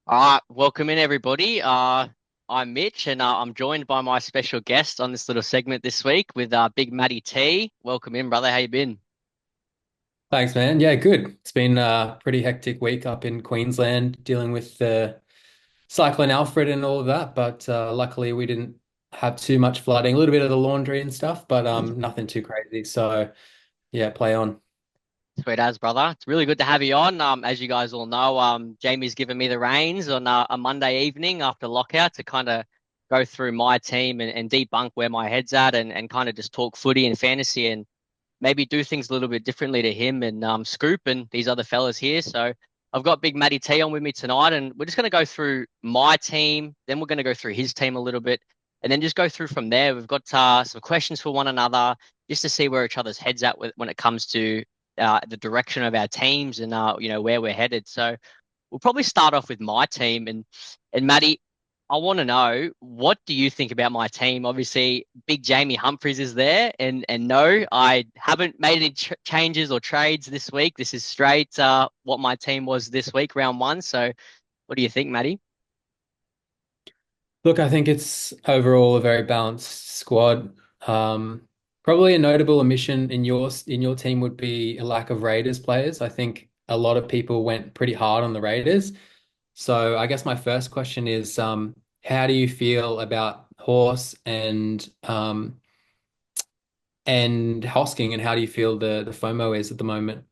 Welcome in everybody. I'm Mitch, and I'm joined by my special guest on this little segment this week with Big Matty T. Welcome in, brother. How you been? Thanks, man. Yeah, good. It's been a pretty hectic week up in Queensland dealing with the Cyclone Alfred and all of that, but luckily we didn't have too much flooding. A little bit of the laundry and stuff, but nothing too crazy. So yeah, play on. Sweet as, brother. It's really good to have you on. As you guys all know, Jamie's given me the reins on a Monday evening after lockout to kind of go through my team and debunk where my head's at and kind of just talk footy and fantasy and maybe do things a little bit differently to him and Scoop and these other fellas here. So I've got Big Matty T on with me tonight, and we're just going to go through my team. Then we're going to go through his team a little bit, and then just go through from there. We've got some questions for one another, just to see where each other's heads at when it comes to the direction of our teams and where we're headed. So we'll probably start off with my team and Matty. I want to know, what do you think about my team? Obviously, big Jamie Humphries is there, and no, I haven't made any changes or trades this week. This is straight what my team was this week, round one. So, what do you think, Matty? Look, I think it's overall a very balanced squad. Probably a notable omission in your team would be a lack of Raiders players. I think a lot of people went pretty hard on the Raiders. So I guess my first question is, how do you feel about Horse and Hosking, and how do you feel the FOMO is at the moment?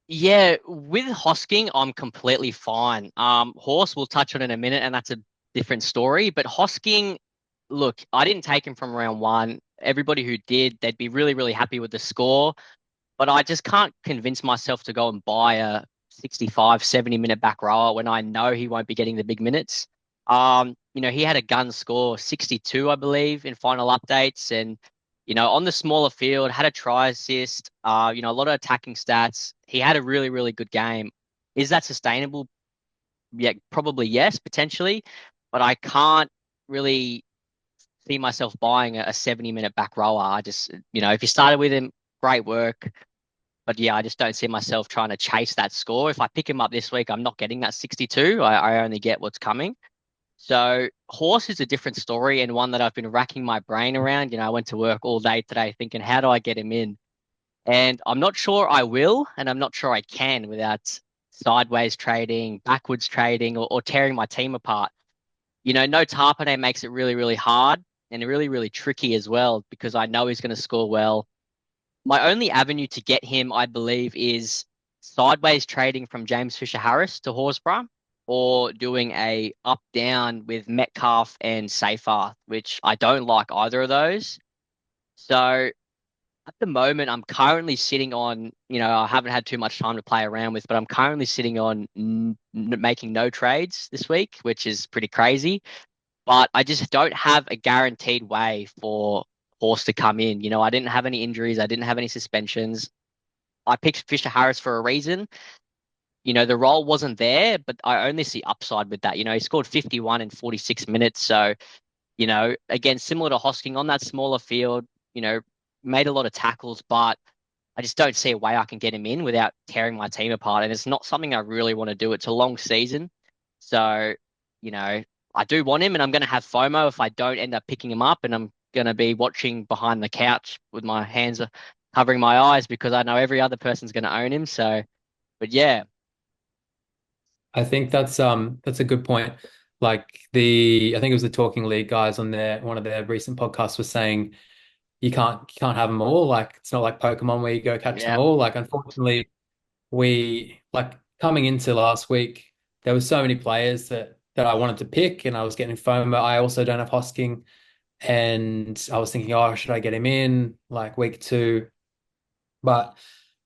Yeah, with Hosking, I'm completely fine. Horse, we'll touch on in a minute, and that's a different story. But Hosking, look, I didn't take him from round one. Everybody who did, they'd be really, really happy with the score. But I just can't convince myself to go and buy a 65, 70 minute back rower when I know he won't be getting the big minutes. He had a gun score 62, I believe, in final updates, and on the smaller field, had a try assist, a lot of attacking stats. He had a really, really good game. Is that sustainable? Yeah, probably yes, potentially, but I can't really see myself buying a 70-minute back rower. I just, if you started with him, great work. But yeah, I just don't see myself trying to chase that score. If I pick him up this week, I'm not getting that 62. I only get what's coming. So horse is a different story and one that I've been racking my brain around. I went to work all day today thinking, how do I get him in? And I'm not sure I will, and I'm not sure I can without sideways trading, backwards trading, or tearing my team apart. No Tarpane makes it really, really hard and really, really tricky as well because I know he's going to score well. My only avenue to get him, I believe, is sideways trading from James Fisher Harris to Horsburgh or doing a up down with Metcalf and Seyfarth, which I don't like either of those. So at the moment, I'm currently sitting on, I haven't had too much time to play around with, but I'm currently sitting on making no trades this week, which is pretty crazy. But I just don't have a guaranteed way for Horse to come in. I didn't have any injuries, I didn't have any suspensions. I picked Fisher Harris for a reason. The role wasn't there, but I only see upside with that. He scored 51 in 46 minutes. So, again, similar to Hosking on that smaller field, you know, made a lot of tackles, but I just don't see a way I can get him in without tearing my team apart. And it's not something I really want to do. It's a long season. So, you know, I do want him and I'm going to have FOMO if I don't end up picking him up. And I'm going to be watching behind the couch with my hands covering my eyes because I know every other person's going to own him. So, but yeah, I think that's a good point. Like I think it was the Talking League guys on their one of their recent podcasts was saying you can't have them all. Like it's not like Pokemon where you go catch them yeah, all. Like unfortunately, we like coming into last week, there was so many players that I wanted to pick, and I was getting FOMO. I also don't have Hosking, and I was thinking, oh, should I get him in like week two? But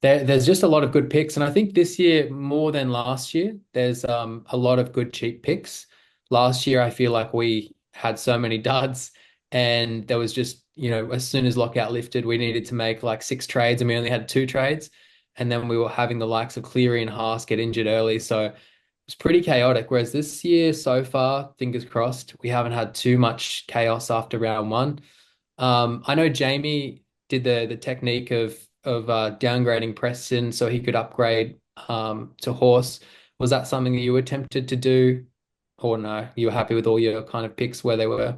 there's just a lot of good picks, and I think this year more than last year, there's a lot of good cheap picks. Last year, I feel like we had so many duds, and there was just as soon as lockout lifted, we needed to make like six trades, and we only had two trades, and then we were having the likes of Cleary and Haas get injured early, so it was pretty chaotic. Whereas this year, so far, fingers crossed, we haven't had too much chaos after round one. I know Jamie did the technique of downgrading Preston so he could upgrade to Horse. Was that something that you were tempted to do, or no? You were happy with all your kind of picks where they were?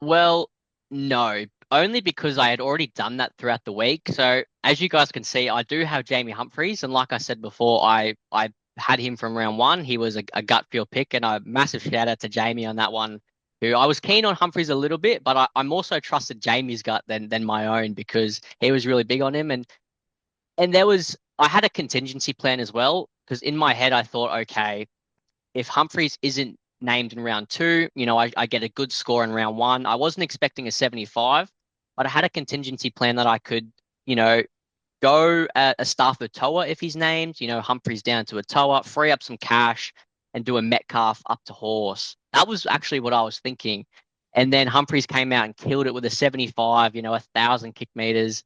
Well, no, only because I had already done that throughout the week. So as you guys can see, I do have Jamie Humphries, and like I said before, I had him from round one. He was a gut feel pick, and a massive shout out to Jamie on that one. Who I was keen on Humphries a little bit, but I'm also trusted Jamie's gut than my own because he was really big on him, and I had a contingency plan as well because in my head I thought, okay, if Humphreys isn't named in round two, I get a good score in round one. I wasn't expecting a 75, but I had a contingency plan that I could, you know, go at a Stafford Toa if he's named, Humphreys down to a Toa, free up some cash and do a Metcalf up to horse. That was actually what I was thinking. And then Humphreys came out and killed it with a 75, 1,000 kick meters.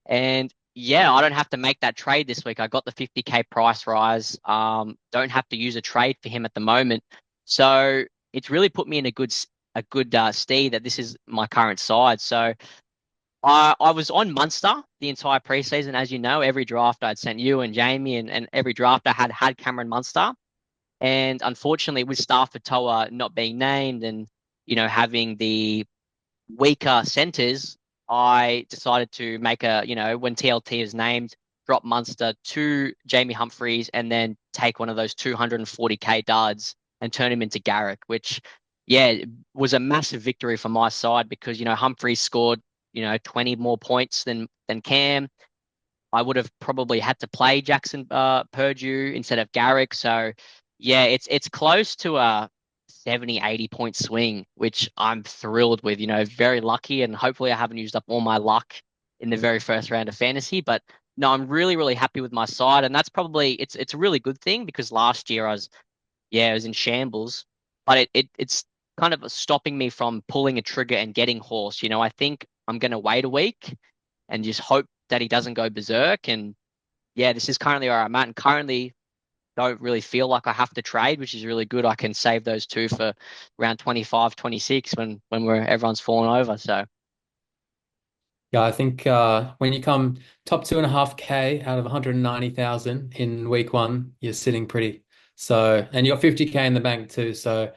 And yeah, I don't have to make that trade this week. I got the 50K price rise. Don't have to use a trade for him at the moment. So it's really put me in a good stead that this is my current side. So I was on Munster the entire preseason, as you know. Every draft I'd sent you and Jamie, and every draft I had Cameron Munster. And unfortunately, with Stafford Toa not being named and having the weaker centers, I decided to make when TLT is named, drop Munster to Jamie Humphreys and then take one of those 240K duds and turn him into Garrick, which, yeah, was a massive victory for my side because, Humphreys scored, 20 more points than Cam. I would have probably had to play Jackson Purdue instead of Garrick. So yeah, it's close to a 70, 80 point swing, which I'm thrilled with, very lucky. And hopefully I haven't used up all my luck in the very first round of fantasy. But no, I'm really, really happy with my side. And that's probably it's a really good thing because last year I was in shambles. But it's kind of stopping me from pulling a trigger and getting horse. I think I'm gonna wait a week and just hope that he doesn't go berserk. And yeah, this is currently where I'm at, and currently don't really feel like I have to trade, which is really good. I can save those two for around 25, 26 when everyone's fallen over. So Yeah, I think when you come top 2.5K out of 190,000 in week one, you're sitting pretty. So, and you got 50K in the bank too. So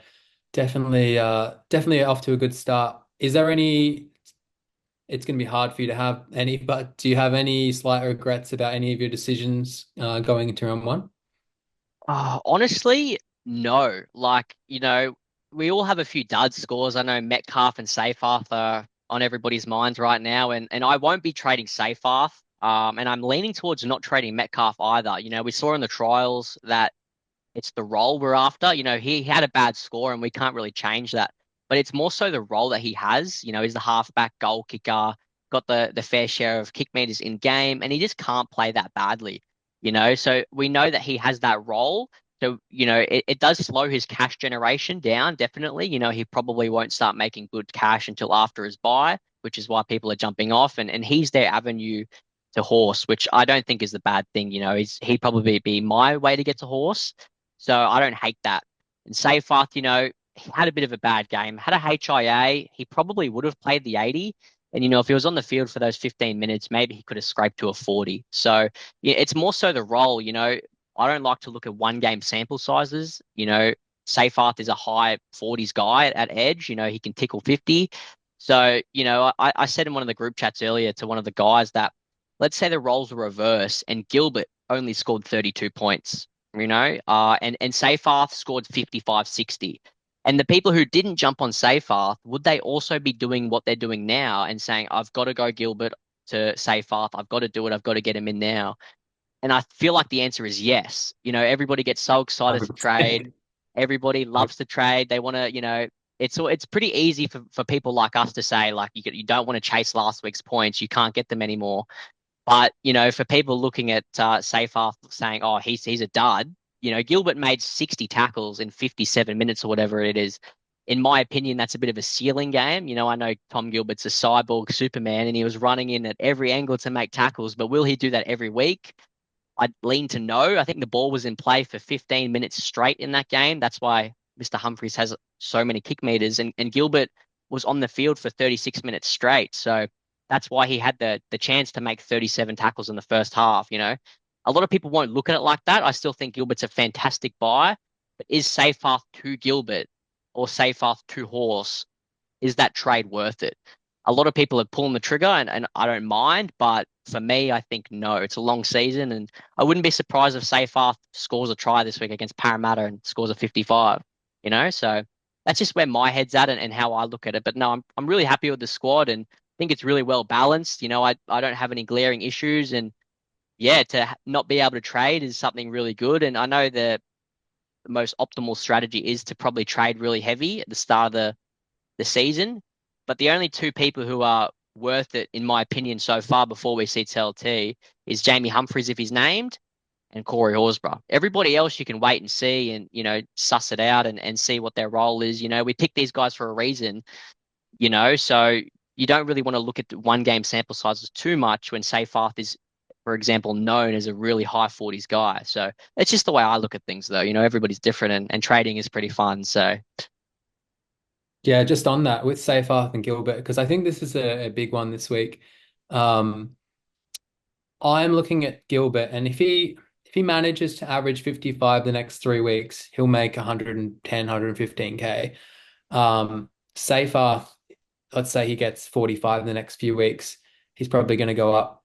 definitely off to a good start. Is there any, it's going to be hard for you to have any, but do you have any slight regrets about any of your decisions going into round one? honestly, no. Like, we all have a few dud scores. I know Metcalf and Seyfarth are on everybody's minds right now, and I won't be trading Seyfarth. And I'm leaning towards not trading Metcalf either. We saw in the trials that it's the role we're after. He had a bad score and we can't really change that. But it's more so the role that he has. He's the halfback goal kicker, got the fair share of kick meters in game, and he just can't play that badly. So we know that he has that role. So, it does slow his cash generation down, definitely. He probably won't start making good cash until after his buy, which is why people are jumping off. And he's their avenue to horse, which I don't think is the bad thing. He'd probably be my way to get to horse. So I don't hate that. And Seyfarth, he had a bit of a bad game. Had a HIA, he probably would have played the 80. And, if he was on the field for those 15 minutes, maybe he could have scraped to a 40. So yeah, it's more so the role. I don't like to look at one game sample sizes. Seyfarth is a high 40s guy at edge. He can tickle 50. So, I said in one of the group chats earlier to one of the guys that let's say the roles were reversed and Gilbert only scored 32 points, and Seyfarth scored 55, 60. And the people who didn't jump on Seyfarth, would they also be doing what they're doing now and saying, I've got to go Gilbert to Seyfarth, I've got to do it, I've got to get him in now? And I feel like the answer is yes. Everybody gets so excited to trade. 100%. Everybody loves to trade. They want to, it's pretty easy for people like us to say, like, you don't want to chase last week's points. You can't get them anymore. But for people looking at Seyfarth saying, "Oh, he's a dud," Gilbert made 60 tackles in 57 minutes or whatever it is. In my opinion, that's a bit of a ceiling game. I know Tom Gilbert's a cyborg Superman, and he was running in at every angle to make tackles. But will he do that every week? I'd lean to no. I think the ball was in play for 15 minutes straight in that game. That's why Mr. Humphries has so many kick meters, and Gilbert was on the field for 36 minutes straight. So that's why he had the chance to make 37 tackles in the first half. A lot of people won't look at it like that. I still think Gilbert's a fantastic buy, but is Seyfarth to Gilbert or Seyfarth to Horse? Is that trade worth it? A lot of people are pulling the trigger, and I don't mind, but for me, I think no. It's a long season, and I wouldn't be surprised if Seyfarth scores a try this week against Parramatta and scores a 55, So that's just where my head's at and how I look at it. But no, I'm really happy with the squad and think it's really well balanced. I don't have any glaring issues, and yeah, to not be able to trade is something really good. And I know the most optimal strategy is to probably trade really heavy at the start of the season. But the only two people who are worth it, in my opinion, so far before we see TLT is Jamie Humphries if he's named and Corey Horsburgh. Everybody else you can wait and see and, suss it out and see what their role is. We picked these guys for a reason, so you don't really want to look at the one game sample sizes too much when Seyfarth is, for example, known as a really high 40s guy. So it's just the way I look at things, though. Everybody's different and trading is pretty fun. So, Yeah, just on that with Seyfarth and Gilbert, because I think this is a big one this week. Um, I'm looking at Gilbert, and if he manages to average 55 the next 3 weeks, he'll make 110, 115K. Seyfarth, let's say he gets 45 in the next few weeks, he's probably going to go up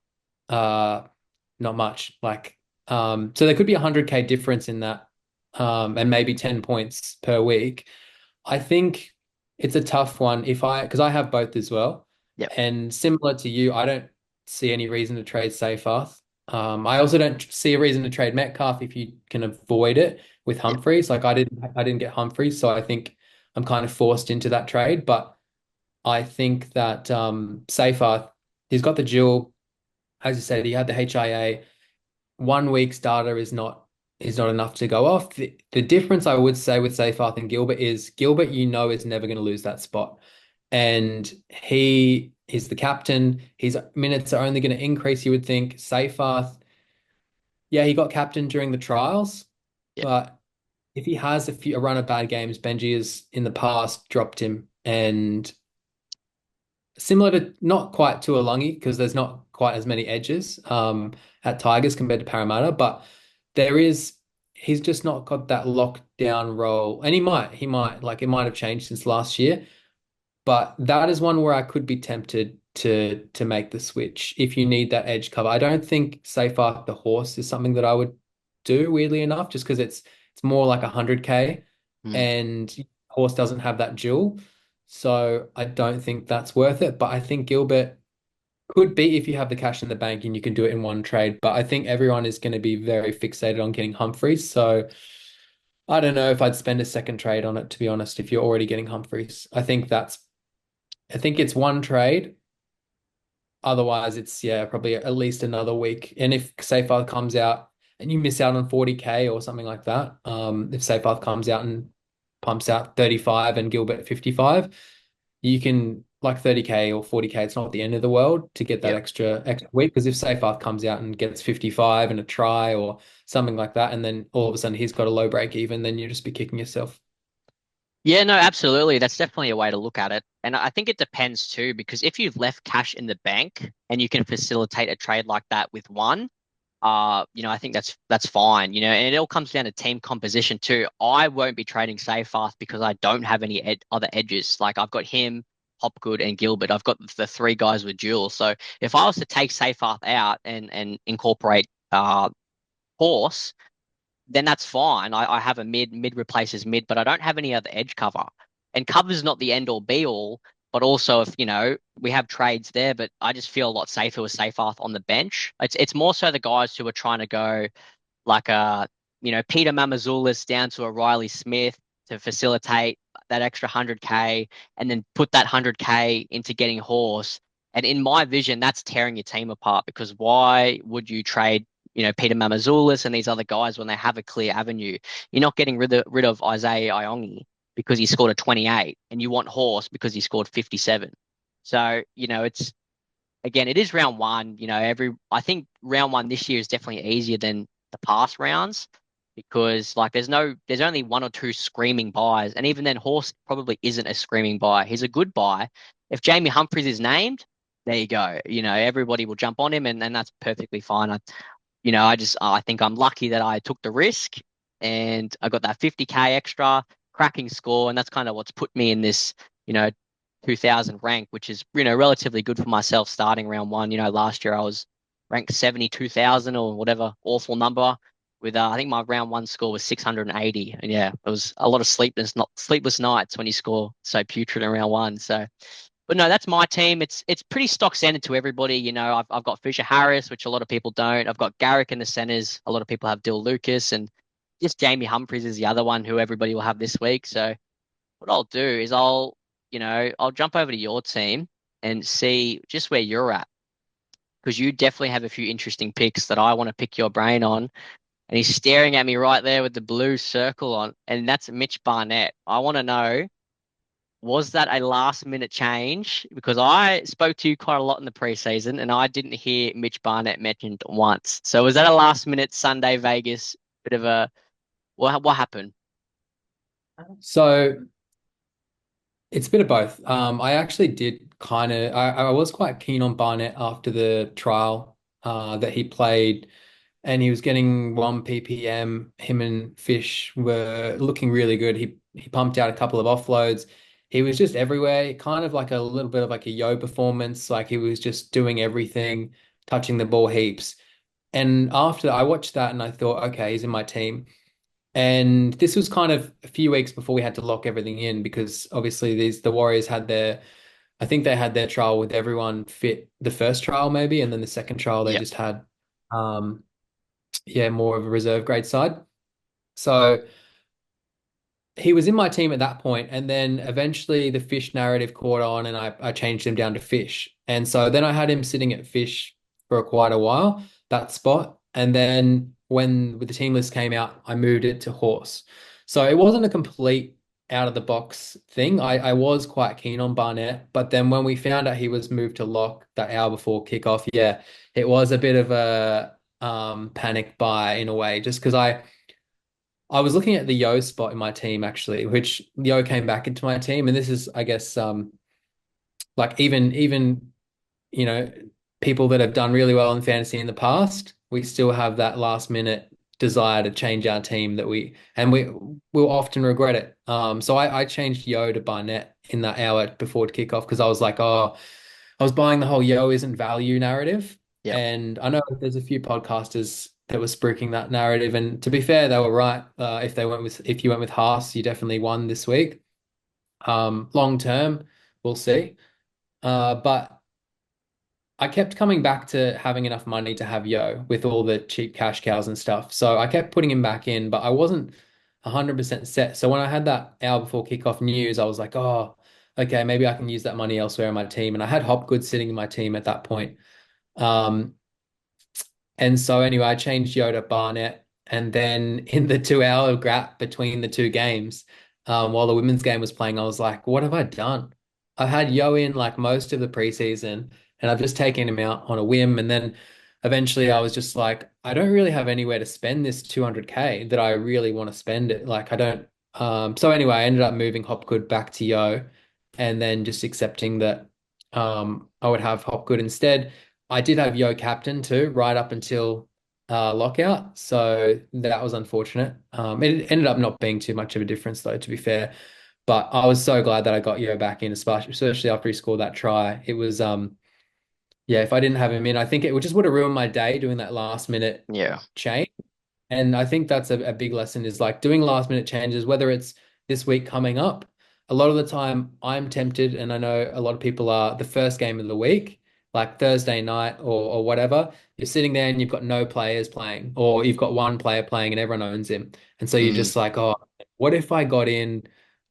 not much. So there could be 100K difference in that, and maybe 10 points per week. I think it's a tough one because I have both as well. yeah, And similar to you, I don't see any reason to trade Seyfarth. I also don't see a reason to trade Metcalf if you can avoid it with yeah, Humphreys. Like I didn't get Humphreys, so I think I'm kind of forced into that trade. But I think that Seyfarth, he's got the dual, as you said, he had the HIA. 1 week's data is not enough to go off. The difference I would say with Seyfarth and Gilbert is Gilbert, is never going to lose that spot. And he is the captain. His minutes are only going to increase, you would think. Seyfarth, yeah, he got captain during the trials, yeah, but if he has a run of bad games, Benji has in the past dropped him. And similar to not quite to Alungi because there's not quite as many edges at Tigers compared to Parramatta, but there is he's just not got that lockdown role. And he might like it might have changed since last year, but that is one where I could be tempted to make the switch if you need that edge cover. I don't think Seyfarth the horse is something that I would do, weirdly enough, just because it's more like 100K mm, and horse doesn't have that dual. So I don't think that's worth it. But I think Gilbert could be if you have the cash in the bank and you can do it in one trade. But I think everyone is going to be very fixated on getting Humphreys. So I don't know if I'd spend a second trade on it, to be honest, if you're already getting Humphreys. I think it's one trade. Otherwise, it's yeah, probably at least another week. And if Seyfarth comes out and you miss out on 40K or something like that, if Seyfarth comes out and pumps out 35 and Gilbert 55, you can like 30K or 40K. It's not the end of the world to get that yeah. extra week. Because if Seyfarth comes out and gets 55 and a try or something like that, and then all of a sudden he's got a low break even, then you just be kicking yourself. Yeah, no, absolutely. That's definitely a way to look at it. And I think it depends too, because if you've left cash in the bank and you can facilitate a trade like that with one, I think that's fine, and it all comes down to team composition too. I won't be trading Seyfarth because I don't have any other edges. Like I've got him, Hopgood, and Gilbert. I've got the three guys with duels. So if I was to take Seyfarth out and incorporate Horse, then that's fine. I have a mid replaces mid, but I don't have any other edge cover. And cover's not the end all be all, but also if, we have trades there, but I just feel a lot safer with Seyfarth on the bench. It's more so the guys who are trying to go like Peter Mamazoulis down to a Riley Smith to facilitate that extra 100K and then put that 100K into getting Horse. And in my vision, that's tearing your team apart because why would you trade, Peter Mamazoulis and these other guys when they have a clear avenue? You're not getting rid of Isaiah Iongi because he scored a 28 and you want Horse because he scored 57. So, it's again, it is round one. I think round one this year is definitely easier than the past rounds because like there's only one or two screaming buys, and even then, Horse probably isn't a screaming buy. He's a good buy. If Jamie Humphries is named, there you go. Everybody will jump on him, and that's perfectly fine. I think I'm lucky that I took the risk and I got that 50K extra, cracking score, and that's kind of what's put me in this, you know, 2000 rank, which is, relatively good for myself starting round one. Last year I was ranked 72,000 or whatever awful number with, I think my round one score was 680. And yeah, it was a lot of sleepless nights when you score so putrid in round one. So, but no, that's my team. It's pretty stock standard to everybody. I've got Fisher Harris, which a lot of people don't. I've got Garrick in the centers. A lot of people have Dill Lucas, and just Jamie Humphries is the other one who everybody will have this week. So what I'll do is I'll jump over to your team and see just where you're at, because you definitely have a few interesting picks that I want to pick your brain on. And he's staring at me right there with the blue circle on, and that's Mitch Barnett. I want to know, was that a last minute change? Because I spoke to you quite a lot in the preseason and I didn't hear Mitch Barnett mentioned once. So was that a last minute Sunday Vegas bit of a what happened? So it's a bit of both. I actually did I was quite keen on Barnett after the trial that he played, and he was getting 1 ppm. Him and Fish were looking really good. He pumped out a couple of offloads. He was just everywhere, kind of like a little bit of like a yo performance. Like he was just doing everything, touching the ball heaps. And after I watched that and I thought, okay, he's in my team. And this was kind of a few weeks before we had to lock everything in because obviously the Warriors had I think they had their trial with everyone fit the first trial maybe, and then the second trial they Yep. just had um yeah, more of a reserve grade side. So he was in my team at that point, and then eventually the Fish narrative caught on, and I changed him down to Fish. And so then I had him sitting at Fish for quite a while, that spot. And then when the team list came out, I moved it to Horse. So it wasn't a complete out of the box thing. I was quite keen on Barnett, but then when we found out he was moved to lock that hour before kickoff, yeah, it was a bit of a panic buy in a way, just because I was looking at the Yo spot in my team actually, which Yo came back into my team, and this is, I guess, like even you know people that have done really well in fantasy in the past, we still have that last minute desire to change our team that we will often regret it. So I changed Yo to Barnett in that hour before kickoff because I was like, oh, I was buying the whole Yo isn't value narrative. Yep. And I know there's a few podcasters that were spruiking that narrative. And to be fair, they were right. If you went with Haas, you definitely won this week. Long term, we'll see. But I kept coming back to having enough money to have Yo with all the cheap cash cows and stuff. So I kept putting him back in, but I wasn't 100% set. So when I had that hour before kickoff news, I was like, oh, okay, maybe I can use that money elsewhere in my team. And I had Hopgood sitting in my team at that point. Um, and so anyway, I changed Yoda Barnett. And then in the 2 hour gap between the two games, while the women's game was playing, I was like, what have I done? I've had Yo in like most of the preseason, and I've just taken him out on a whim. And then eventually I was just like, I don't really have anywhere to spend this 200K that I really want to spend it. Like I don't. So anyway, I ended up moving Hopgood back to Yo and then just accepting that I would have Hopgood instead. I did have Yo captain too, right up until lockout. So that was unfortunate. It ended up not being too much of a difference though, to be fair. But I was so glad that I got Yo back in, especially after he scored that try. It was yeah, if I didn't have him in, I think it would just would have ruined my day doing that last minute Yeah. change. And I think that's a big lesson is like doing last minute changes, whether it's this week coming up. A lot of the time I'm tempted, and I know a lot of people are the first game of the week, like Thursday night or whatever. You're sitting there and you've got no players playing, or you've got one player playing and everyone owns him. And so you're Mm, just like, oh, what if I got in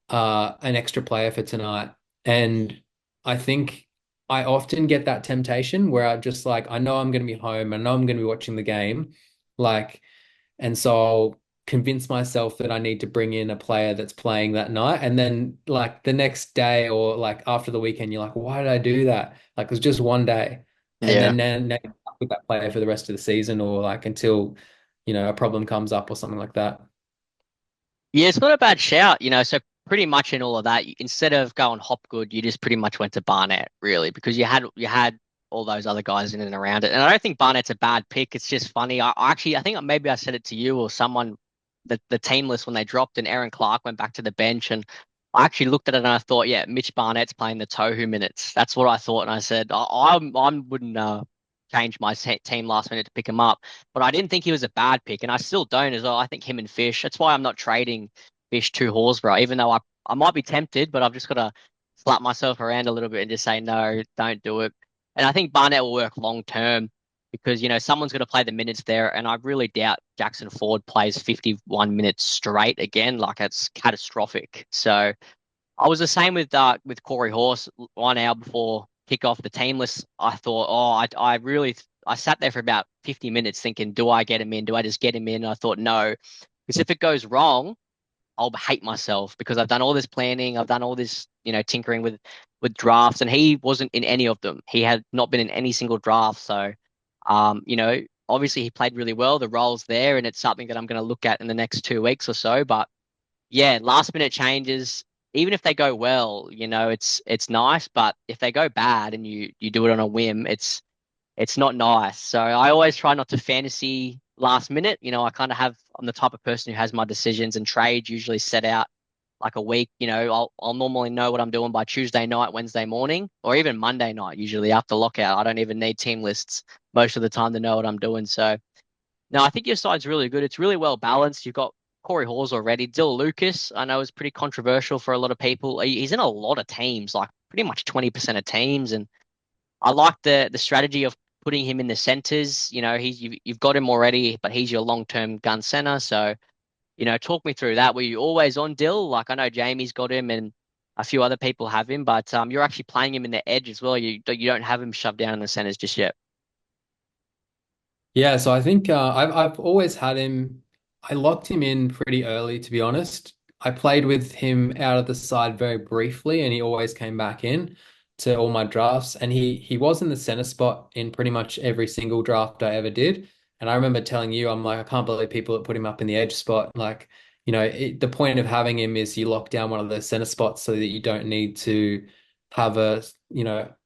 an extra player for tonight? And I think I often get that temptation where I just like, I know I'm going to be home, I know I'm going to be watching the game. Like, and so I'll convince myself that I need to bring in a player that's playing that night. And then like the next day or like after the weekend, you're like, why did I do that? Like it was just one day. And yeah. then you're stuck with that player for the rest of the season or like until, a problem comes up or something like that. Yeah, it's not a bad shout, so pretty much in all of that, instead of going Hopgood, you just pretty much went to Barnett, really, because you had all those other guys in and around it. And I don't think Barnett's a bad pick. It's just funny. I think maybe I said it to you or someone, the team list when they dropped and Aaron Clark went back to the bench, and I actually looked at it and I thought, yeah, Mitch Barnett's playing the Tohu minutes. That's what I thought, and I said I wouldn't change my team last minute to pick him up, but I didn't think he was a bad pick, and I still don't as well. I think him and Fish. That's why I'm not trading Fish to Horsburgh, even though I might be tempted, but I've just got to slap myself around a little bit and just say no, don't do it. And I think Barnett will work long term because someone's going to play the minutes there, and I really doubt Jackson Ford plays 51 minutes straight again. Like it's catastrophic. So I was the same with Corey Horse 1 hour before kickoff the team list. I thought, I sat there for about 50 minutes thinking, do I get him in? Do I just get him in? And I thought no, because if it goes wrong, I'll hate myself because I've done all this planning, I've done all this, tinkering with drafts, and he wasn't in any of them. He had not been in any single draft. So, obviously he played really well. The role's there, and it's something that I'm going to look at in the next 2 weeks or so. But yeah, last minute changes, even if they go well, it's nice. But if they go bad and you do it on a whim, it's not nice. So I always try not to fantasy last minute. I'm the type of person who has my decisions and trades usually set out like a week. I'll normally know what I'm doing by Tuesday night, Wednesday morning, or even Monday night, usually after lockout. I don't even need team lists most of the time to know what I'm doing. So no, I think your side's really good. It's really well balanced. You've got Corey Hawes already. Dill Lucas, I know, is pretty controversial for a lot of people. He's in a lot of teams, like pretty much 20% of teams, and I like the strategy of putting him in the centers. You've got him already, but he's your long-term gun center. So, talk me through that. Were you always on Dill? Like I know Jamie's got him and a few other people have him, but you're actually playing him in the edge as well. You don't have him shoved down in the centers just yet. Yeah, so I think I've always had him. I locked him in pretty early, to be honest. I played with him out of the side very briefly, and he always came back in to all my drafts. And he was in the center spot in pretty much every single draft I ever did. And I remember telling you, I'm like, I can't believe people that put him up in the edge spot. Like, the point of having him is you lock down one of those center spots so that you don't need to have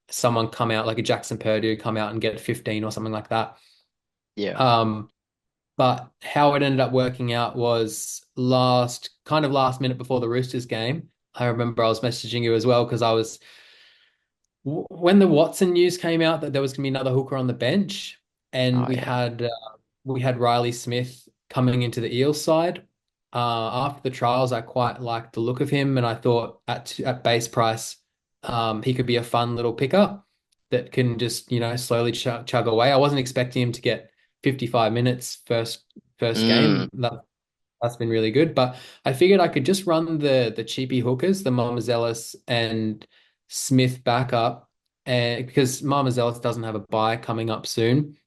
someone come out like a Jackson Purdue come out and get 15 or something like that. Yeah. Um, but how it ended up working out was kind of last minute before the Roosters game. I remember I was messaging you as well because when the Watson news came out that there was going to be another hooker on the bench, and Oh we yeah. had Riley Smith coming into the Eels side. After the trials, I quite liked the look of him, and I thought at base price, he could be a fun little pickup that can just slowly chug away. I wasn't expecting him to get 55 minutes first Mm, game. That's been really good. But I figured I could just run the cheapy hookers, the Marmazelis and Smith back up, and because Marmazelis doesn't have a bye coming up soon.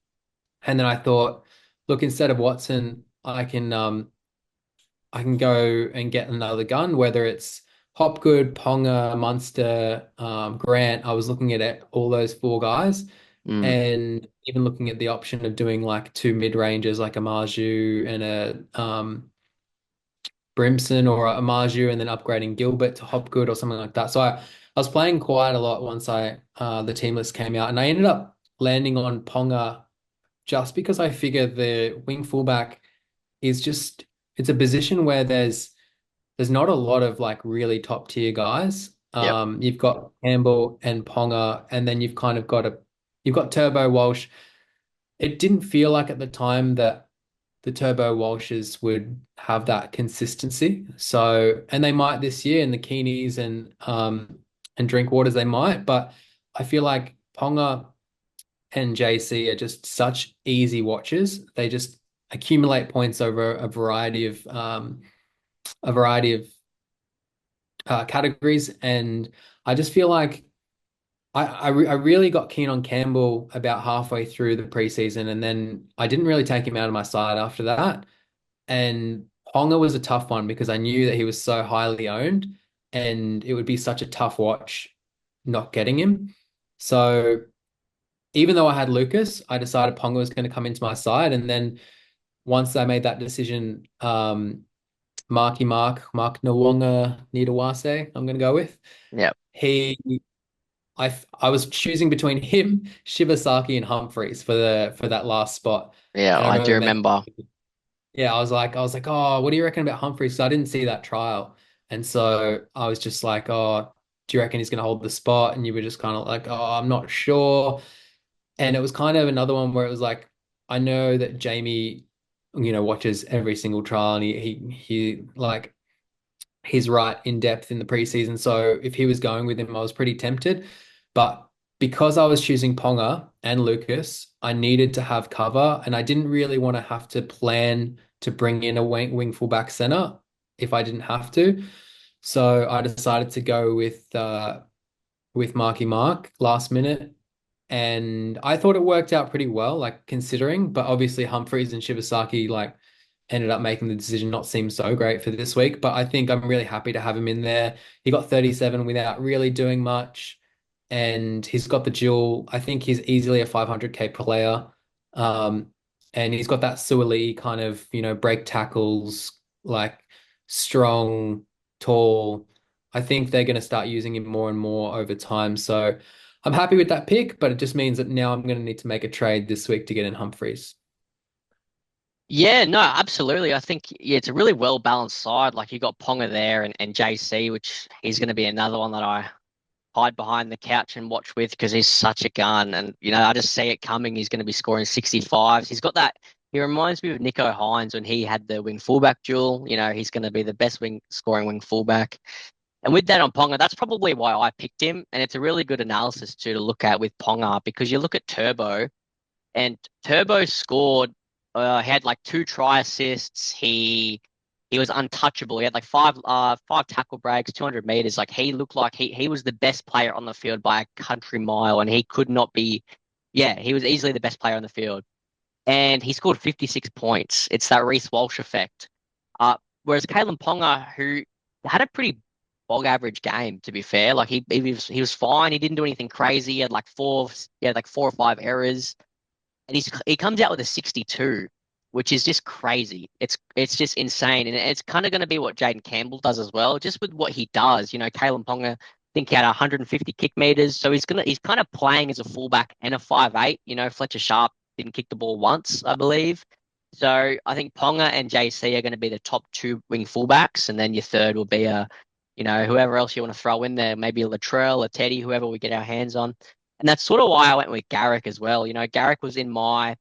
And then I thought, look, instead of Watson, I can go and get another gun, whether it's Hopgood, Ponga, Munster, Grant. I was looking at it, all those four guys, mm, and even looking at the option of doing like two mid-rangers like a Marju and a Brimson or a Marju and then upgrading Gilbert to Hopgood or something like that. So I was playing quite a lot once the team list came out, and I ended up landing on Ponga just because I figured the wing fullback is just it's a position where there's not a lot of like really top tier guys. yep. You've got Campbell and Ponga, and then you've got Turbo Walsh. It didn't feel like at the time that the Turbo Walshes would have that consistency. So, and they might this year, and the Keenies and Drinkwaters they might, but I feel like Ponga and JC are just such easy watches. They just accumulate points over a variety of categories, and I just feel like I really got keen on Campbell about halfway through the preseason, and then I didn't really take him out of my side after that. And Ponga was a tough one because I knew that he was so highly owned, and it would be such a tough watch not getting him. So even though I had Lucas, I decided Ponga was going to come into my side, and then once I made that decision, Mark Nawonga Nidawase, I'm going to go with. Yep. He I was choosing between him, Shibasaki, and Humphreys for that last spot. Yeah, And I I do remember remember. yeah, I was like, oh, what do you reckon about Humphreys? So I didn't see that trial. And so I was just like, oh, do you reckon he's going to hold the spot? And you were just kind of like, oh, I'm not sure. And it was kind of another one where it was like, I know that Jamie, watches every single trial and he like he's right in depth in the preseason. So if he was going with him, I was pretty tempted. But because I was choosing Ponga and Lucas, I needed to have cover, and I didn't really want to have to plan to bring in a wing fullback center if I didn't have to. So I decided to go with Marky Mark last minute. And I thought it worked out pretty well, like considering, but obviously Humphreys and Shibasaki like ended up making the decision not seem so great for this week. But I think I'm really happy to have him in there. He got 37 without really doing much, and he's got the dual. I think he's easily a 500k player. Um, and he's got that Suoli kind of, break tackles, like strong, tall. I think they're going to start using him more and more over time. So I'm happy with that pick, but it just means that now I'm going to need to make a trade this week to get in Humphreys. Yeah, no, absolutely. I think yeah, it's a really well balanced side. Like you got Ponga there and JC, which he's going to be another one that I hide behind the couch and watch with because he's such a gun. And I just see it coming. He's going to be scoring 65s. He's got that. He reminds me of Nico Hines when he had the wing fullback duel. He's going to be the best wing scoring wing fullback. And with that on Ponga, that's probably why I picked him. And it's a really good analysis too to look at with Ponga because you look at Turbo. And Turbo scored. He had like two try assists. He was untouchable. He had like five tackle breaks, 200 meters. Like he looked like he was the best player on the field by a country mile, and he could not be. Yeah, he was easily the best player on the field, and he scored 56 points. It's that Reece Walsh effect. Whereas Kalen Ponga, who had a pretty bog average game, to be fair, like he was fine. He didn't do anything crazy. He had like four or five errors and he comes out with a 62, which is just crazy. It's just insane, and it's kind of going to be what Jaden Campbell does as well, just with what he does. Kalen Ponga, I think he had 150 kick meters, so he's kind of playing as a fullback and a 5'8". Fletcher Sharp didn't kick the ball once, I believe. So I think Ponga and JC are going to be the top two wing fullbacks, and then your third will be whoever else you want to throw in there, maybe a Latrell, a Teddy, whoever we get our hands on. And that's sort of why I went with Garrick as well. Garrick was in my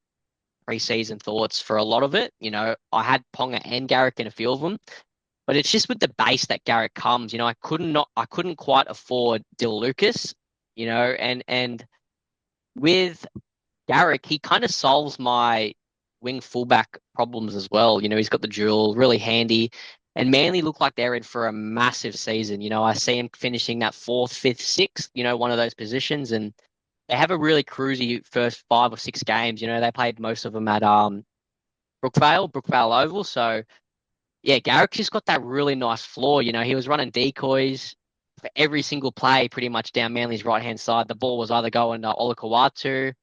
preseason thoughts for a lot of it. I had Ponga and Garrick in a few of them, but it's just with the base that Garrick comes. I couldn't quite afford Dill Lucas. And with Garrick, he kind of solves my wing fullback problems as well. He's got the dual, really handy. And Manly look like they're in for a massive season. I see him finishing that fourth, fifth, sixth, one of those positions. And they have a really cruisy first 5 or 6 games. They played most of them at Brookvale Oval. So yeah, Garrick's just got that really nice floor. He was running decoys for every single play, pretty much down Manly's right hand side. The ball was either going to Olakawatu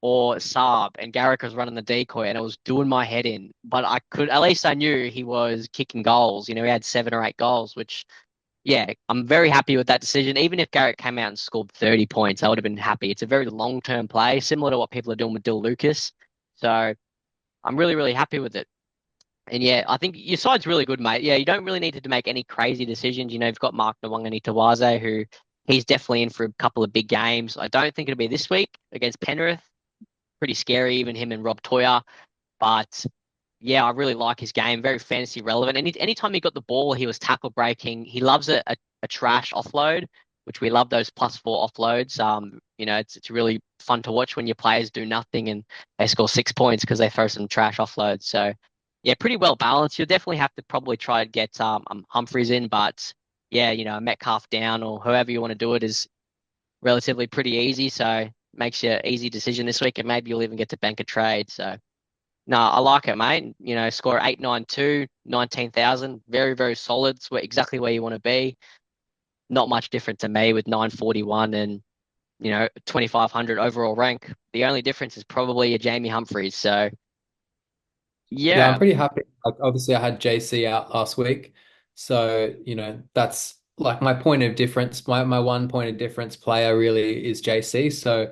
or Saab, and Garrick was running the decoy, and it was doing my head in. But at least I knew he was kicking goals. He had 7 or 8 goals, which yeah, I'm very happy with that decision. Even if Garrett came out and scored 30 points, I would have been happy. It's a very long-term play, similar to what people are doing with Dill Lucas. So I'm really, really happy with it. And yeah, I think your side's really good, mate. Yeah, you don't really need to make any crazy decisions. You've got Mark Nwangani Tawaze, who he's definitely in for a couple of big games. I don't think it'll be this week against Penrith. Pretty scary, even him and Rob Toyer. But yeah, I really like his game. Very fantasy relevant. And anytime he got the ball, he was tackle breaking. He loves a trash offload, which we love those +4 offloads. It's really fun to watch when your players do nothing and they score 6 points because they throw some trash offloads. So yeah, pretty well balanced. You'll definitely have to probably try and get Humphreys in, but yeah, Metcalf down or however you want to do it is relatively pretty easy. So makes you an easy decision this week, and maybe you'll even get to bank a trade. So. No, I like it, mate. Score 892, 19,000. Very, very solid. It's exactly where you want to be. Not much different to me with 941 and, 2,500 overall rank. The only difference is probably a Jamie Humphreys. So, Yeah, I'm yeah. pretty happy. Like obviously I had JC out last week. So, that's like my point of difference, my one point of difference player really is JC. So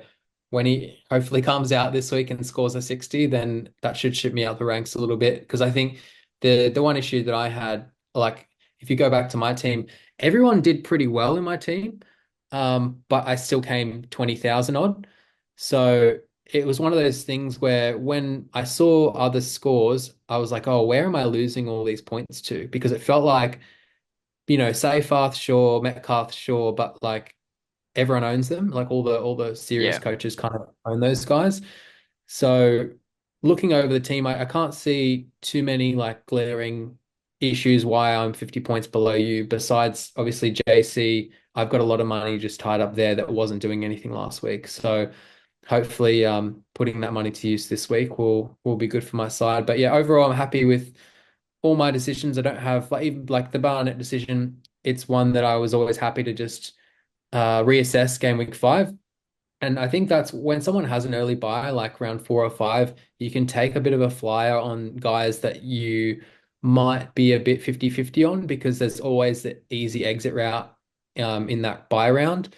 when he hopefully comes out this week and scores a 60, then that should ship me up the ranks a little bit. Because I think the one issue that I had, like if you go back to my team, everyone did pretty well in my team. But I still came 20,000 odd. So it was one of those things where when I saw other scores, I was like, oh, where am I losing all these points to? Because it felt like Seyfarth, sure, Metcalf, sure, but like everyone owns them. Like all the serious Yeah. coaches kind of own those guys. So looking over the team, I can't see too many like glaring issues why I'm 50 points below you. Besides, obviously, JC, I've got a lot of money just tied up there that wasn't doing anything last week. So hopefully, putting that money to use this week will be good for my side. But yeah, overall, I'm happy with all my decisions. I don't have like even like the Barnett decision. It's one that I was always happy to just reassess game week 5. And I think that's when someone has an early buy, like round 4 or 5, you can take a bit of a flyer on guys that you might be a bit 50-50 on because there's always the easy exit route in that buy round.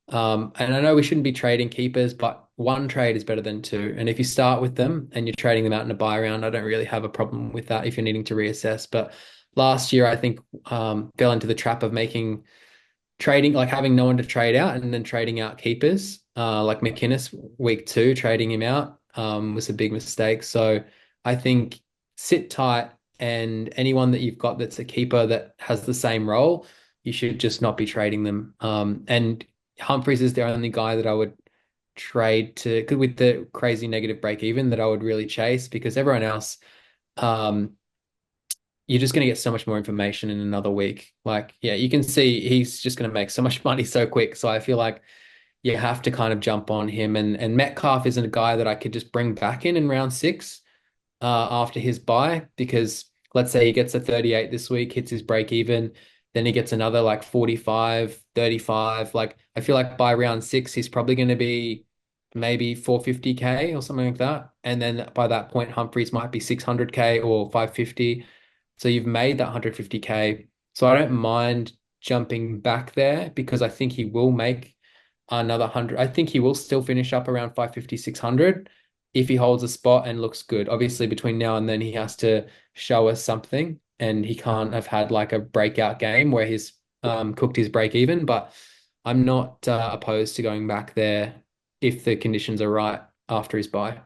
And I know we shouldn't be trading keepers, but one trade is better than two. And if you start with them and you're trading them out in a buy round, I don't really have a problem with that if you're needing to reassess. But last year, I think fell into the trap of making trading, like having no one to trade out and then trading out keepers. Like McInnes, week 2, trading him out was a big mistake. So I think sit tight and anyone that you've got that's a keeper that has the same role, you should just not be trading them. And Humphreys is the only guy that I would trade to with the crazy negative break even that I would really chase because everyone else, um, you're just going to get so much more information in another week. Like, yeah, you can see he's just going to make so much money so quick. So I feel like you have to kind of jump on him. And Metcalf isn't a guy that I could just bring back in round 6 after his buy because let's say he gets a 38 this week, hits his break even, then he gets another like 45, 35. Like I feel like by round 6, he's probably going to be maybe 450K or something like that. And then by that point, Humphreys might be 600K or 550. So you've made that 150K. So I don't mind jumping back there because I think he will make another 100. I think he will still finish up around 550, 600 if he holds a spot and looks good. Obviously, between now and then, he has to show us something, and he can't have had like a breakout game where he's cooked his break even. But I'm not opposed to going back there if the conditions are right after his buy.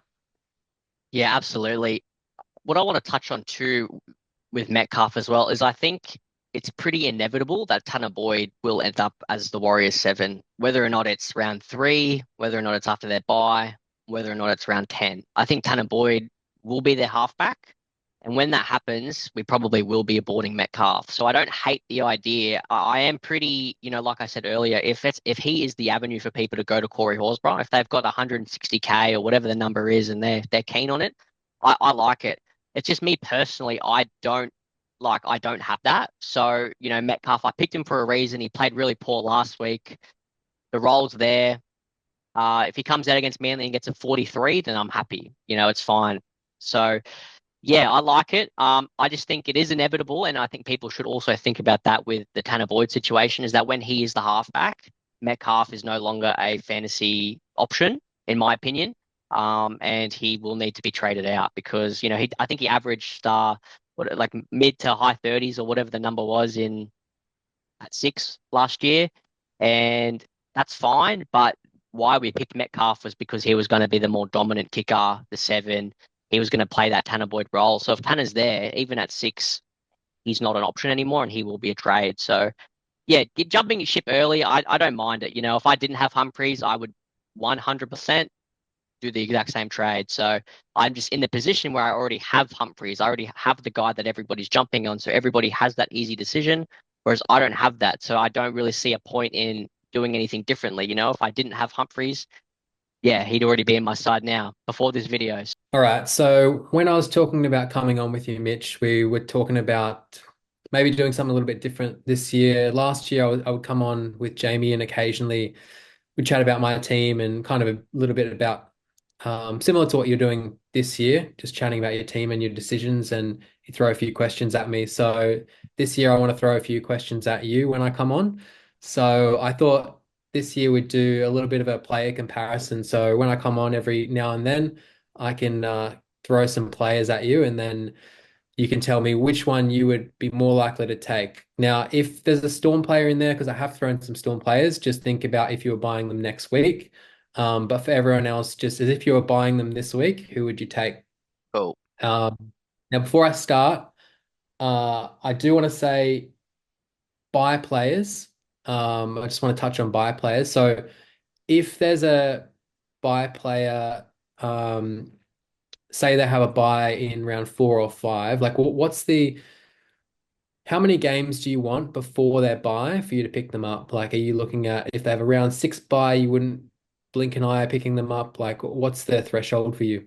Yeah, absolutely. What I want to touch on too with Metcalf as well is I think it's pretty inevitable that Tanner Boyd will end up as the Warriors 7, whether or not it's round 3, whether or not it's after their bye, whether or not it's round 10. I think Tanner Boyd will be their halfback. And when that happens, we probably will be aborting Metcalf. So I don't hate the idea. I am pretty, like I said earlier, if he is the avenue for people to go to Corey Horsburgh, if they've got 160K or whatever the number is and they're keen on it, I like it. It's just me personally, I don't have that. So, Metcalf, I picked him for a reason. He played really poor last week. The role's there. If he comes out against Manly and gets a 43, then I'm happy. It's fine. So, yeah, I like it. I just think it is inevitable, and I think people should also think about that with the Tanner Boyd situation, is that when he is the halfback, Metcalf is no longer a fantasy option, in my opinion. And he will need to be traded out because, I think he averaged like mid to high 30s or whatever the number was in at 6 last year. And that's fine. But why we picked Metcalf was because he was going to be the more dominant kicker, the 7. He was going to play that Tanner Boyd role. So if Tanner's there, even at 6, he's not an option anymore and he will be a trade. So yeah, jumping ship early, I don't mind it. If I didn't have Humphreys, I would 100% do the exact same trade. So I'm just in the position where I already have Humphreys. I already have the guy that everybody's jumping on. So everybody has that easy decision, whereas I don't have that. So I don't really see a point in doing anything differently. If I didn't have Humphreys, yeah, he'd already be in my side now before this video. All right. So when I was talking about coming on with you, Mitch, we were talking about maybe doing something a little bit different this year. Last year, I would come on with Jamie and occasionally we chat about my team and kind of a little bit about similar to what you're doing this year, just chatting about your team and your decisions, and you throw a few questions at me. So this year, I want to throw a few questions at you when I come on. So I thought this year we'd do a little bit of a player comparison. So when I come on every now and then, I can throw some players at you, and then you can tell me which one you would be more likely to take. Now, if there's a Storm player in there, because I have thrown some Storm players, just think about if you were buying them next week. But for everyone else, just as if you were buying them this week, who would you take? Cool. Now, before I start, I do want to say buy players. I just want to touch on buy players. So if there's a buy player, say they have a buy in round 4 or 5, like what's the how many games do you want before their buy for you to pick them up? Like, are you looking at if they have a round 6 buy, you wouldn't blink an eye picking them up? Like, what's the threshold for you?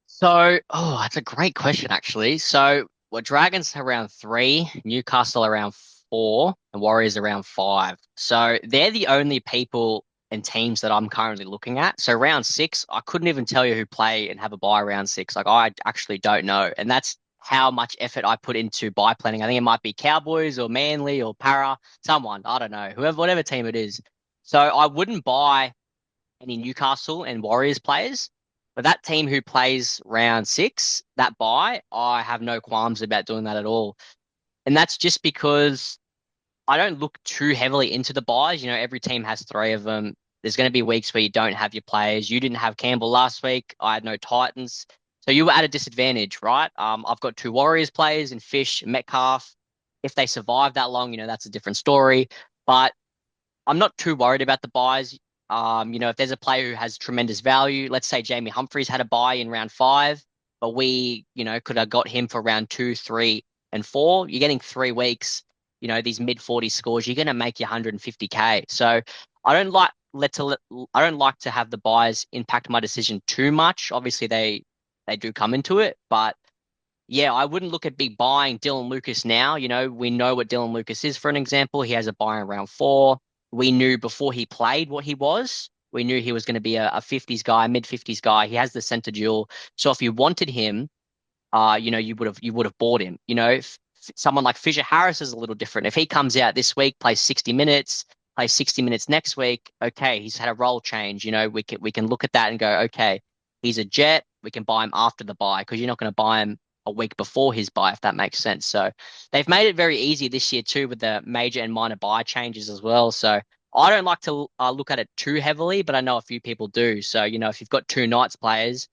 So, oh, that's a great question, actually. So, well, Dragons around 3, Newcastle around 4, and Warriors around 5. So, they're the only people and teams that I'm currently looking at. So, round 6, I couldn't even tell you who play and have a bye round 6. Like, I actually don't know. And that's how much effort I put into buy planning. I think it might be Cowboys or Manly or Para, someone, I don't know, whoever, whatever team it is. So, I wouldn't buy any Newcastle and Warriors players. But that team who plays round 6, that bye, I have no qualms about doing that at all. And that's just because I don't look too heavily into the buys. Every team has 3 of them. There's going to be weeks where you don't have your players. You didn't have Campbell last week. I had no Titans. So you were at a disadvantage, right? I've got 2 Warriors players in Fish and Metcalf. If they survive that long, that's a different story. But I'm not too worried about the buys. If there's a player who has tremendous value, let's say Jamie Humphries had a buy in round 5, but we, could have got him for round 2, 3, and 4. You're getting 3 weeks, these mid 40 scores, you're going to make your 150K. So I don't like I don't like to have the buys impact my decision too much. Obviously they do come into it, but yeah, I wouldn't look at big buying Dylan Lucas now. We know what Dylan Lucas is, for an example. He has a buy in round 4. We knew before he played what he was. We knew he was going to be a 50s guy, mid 50s guy. He has the center duel. So if you wanted him, you would have bought him. Someone like Fisher Harris is a little different. If he comes out this week, plays 60 minutes, plays 60 minutes next week, okay, he's had a role change. We can look at that and go, okay, he's a jet. We can buy him after the buy because you're not going to buy him a week before his buy, if that makes sense. So they've made it very easy this year too with the major and minor buy changes as well. So I don't like to look at it too heavily, but I know a few people do. So, if you've got 2 Knights players,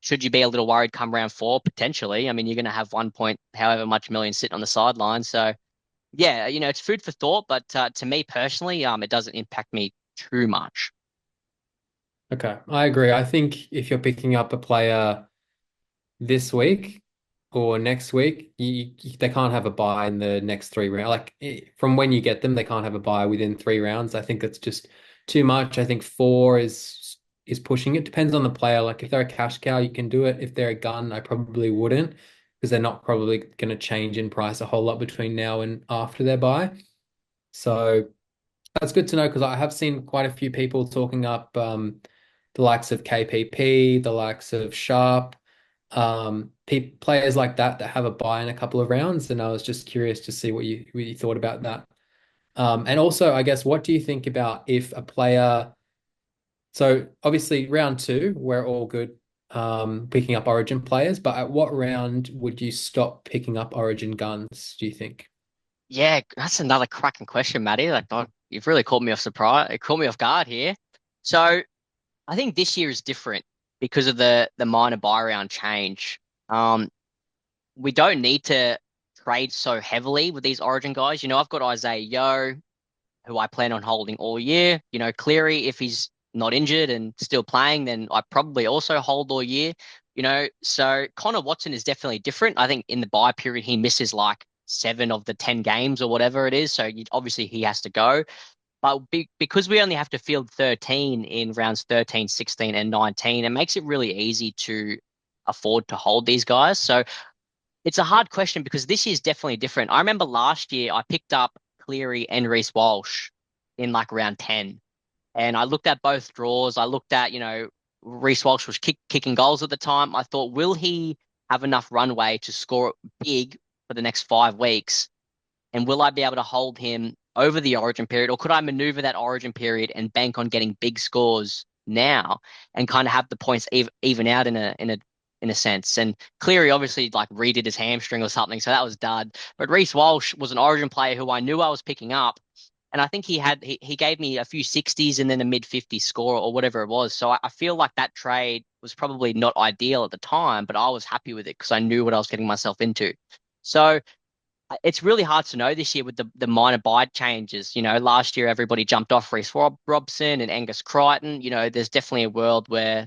should you be a little worried come round 4? Potentially. I mean, you're going to have 1 point, however much million sitting on the sideline. So, yeah, it's food for thought. But to me personally, it doesn't impact me too much. Okay, I agree. I think if you're picking up a player this week or next week, they can't have a buy in the next 3 rounds. Like from when you get them, they can't have a buy within 3 rounds. I think that's just too much. I think 4 is pushing it. Depends on the player. Like if they're a cash cow, you can do it. If they're a gun, I probably wouldn't because they're not probably going to change in price a whole lot between now and after their buy. So that's good to know because I have seen quite a few people talking up the likes of KPP, the likes of Sharp, pe players like that have a buy in a couple of rounds, and I was just curious to see what you thought about that. And also, I guess, what do you think about if a player? So obviously, round 2, we're all good picking up Origin players, but at what round would you stop picking up Origin guns? Do you think? Yeah, that's another cracking question, Matty. Like, you've really caught me off surprise. It caught me off guard here. So I think this year is different because of the minor buy round change. Um, we don't need to trade so heavily with these Origin guys. I've got Isaiah Yo, who I plan on holding all year. Cleary, if he's not injured and still playing, then I probably also hold all year. So Connor Watson is definitely different. I think in the buy period, he misses like 7 of the 10 games or whatever it is. So obviously he has to go. But because we only have to field 13 in rounds 13, 16, and 19, it makes it really easy to afford to hold these guys. So it's a hard question because this year's definitely different. I remember last year I picked up Cleary and Reece Walsh in like round 10. And I looked at both draws. I looked at, Reece Walsh was kicking goals at the time. I thought, will he have enough runway to score big for the next 5 weeks? And will I be able to hold him over the origin period, or could I maneuver that origin period and bank on getting big scores now and kind of have the points even out in a sense? And Cleary obviously like redid his hamstring or something, so that was dud. But Reece Walsh was an origin player who I knew I was picking up. And I think he gave me a few 60s and then a mid 50 score or whatever it was. So I feel like that trade was probably not ideal at the time, but I was happy with it because I knew what I was getting myself into. So it's really hard to know this year with the minor buy changes. Last year everybody jumped off Reece Robson and Angus Crichton. There's definitely a world where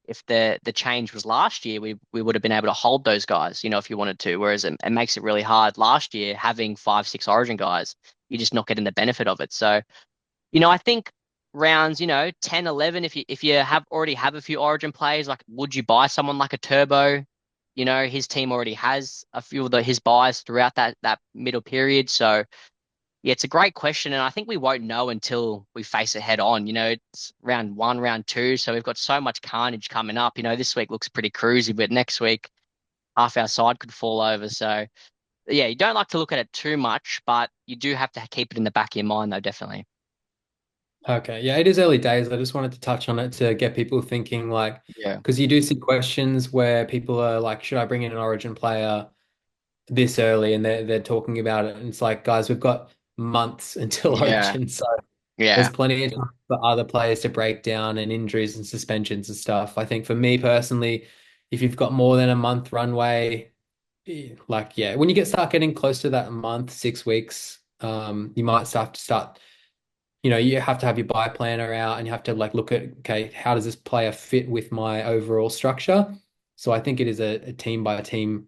if the change was last year, we would have been able to hold those guys, if you wanted to. Whereas it makes it really hard last year having 5, 6 Origin guys. You're just not getting the benefit of it. So, I think rounds, 10, 11, if you have a few Origin players, like would you buy someone like a Turbo? His team already has a few of his buys throughout that middle period. So yeah, it's a great question, and I think we won't know until we face it head on. It's round one, round two, so we've got so much carnage coming up. This week looks pretty cruisy, but next week half our side could fall over. So yeah, you don't like to look at it too much, but you do have to keep it in the back of your mind, though, definitely. Okay, yeah, it is early days. I just wanted to touch on it to get people thinking, like, Yeah. because you do see questions where people are like, should I bring in an Origin player this early? And they're talking about it, and it's like, guys, we've got months until Yeah. Origin, so there's Yeah. plenty of time for other players to break down and injuries and suspensions and stuff. I think for me personally, if you've got more than a month runway, like yeah, when you start getting close to that month, 6 weeks, you might start you have to have your buy planner out and you have to like look at, okay, how does this player fit with my overall structure? So I think it is a team by team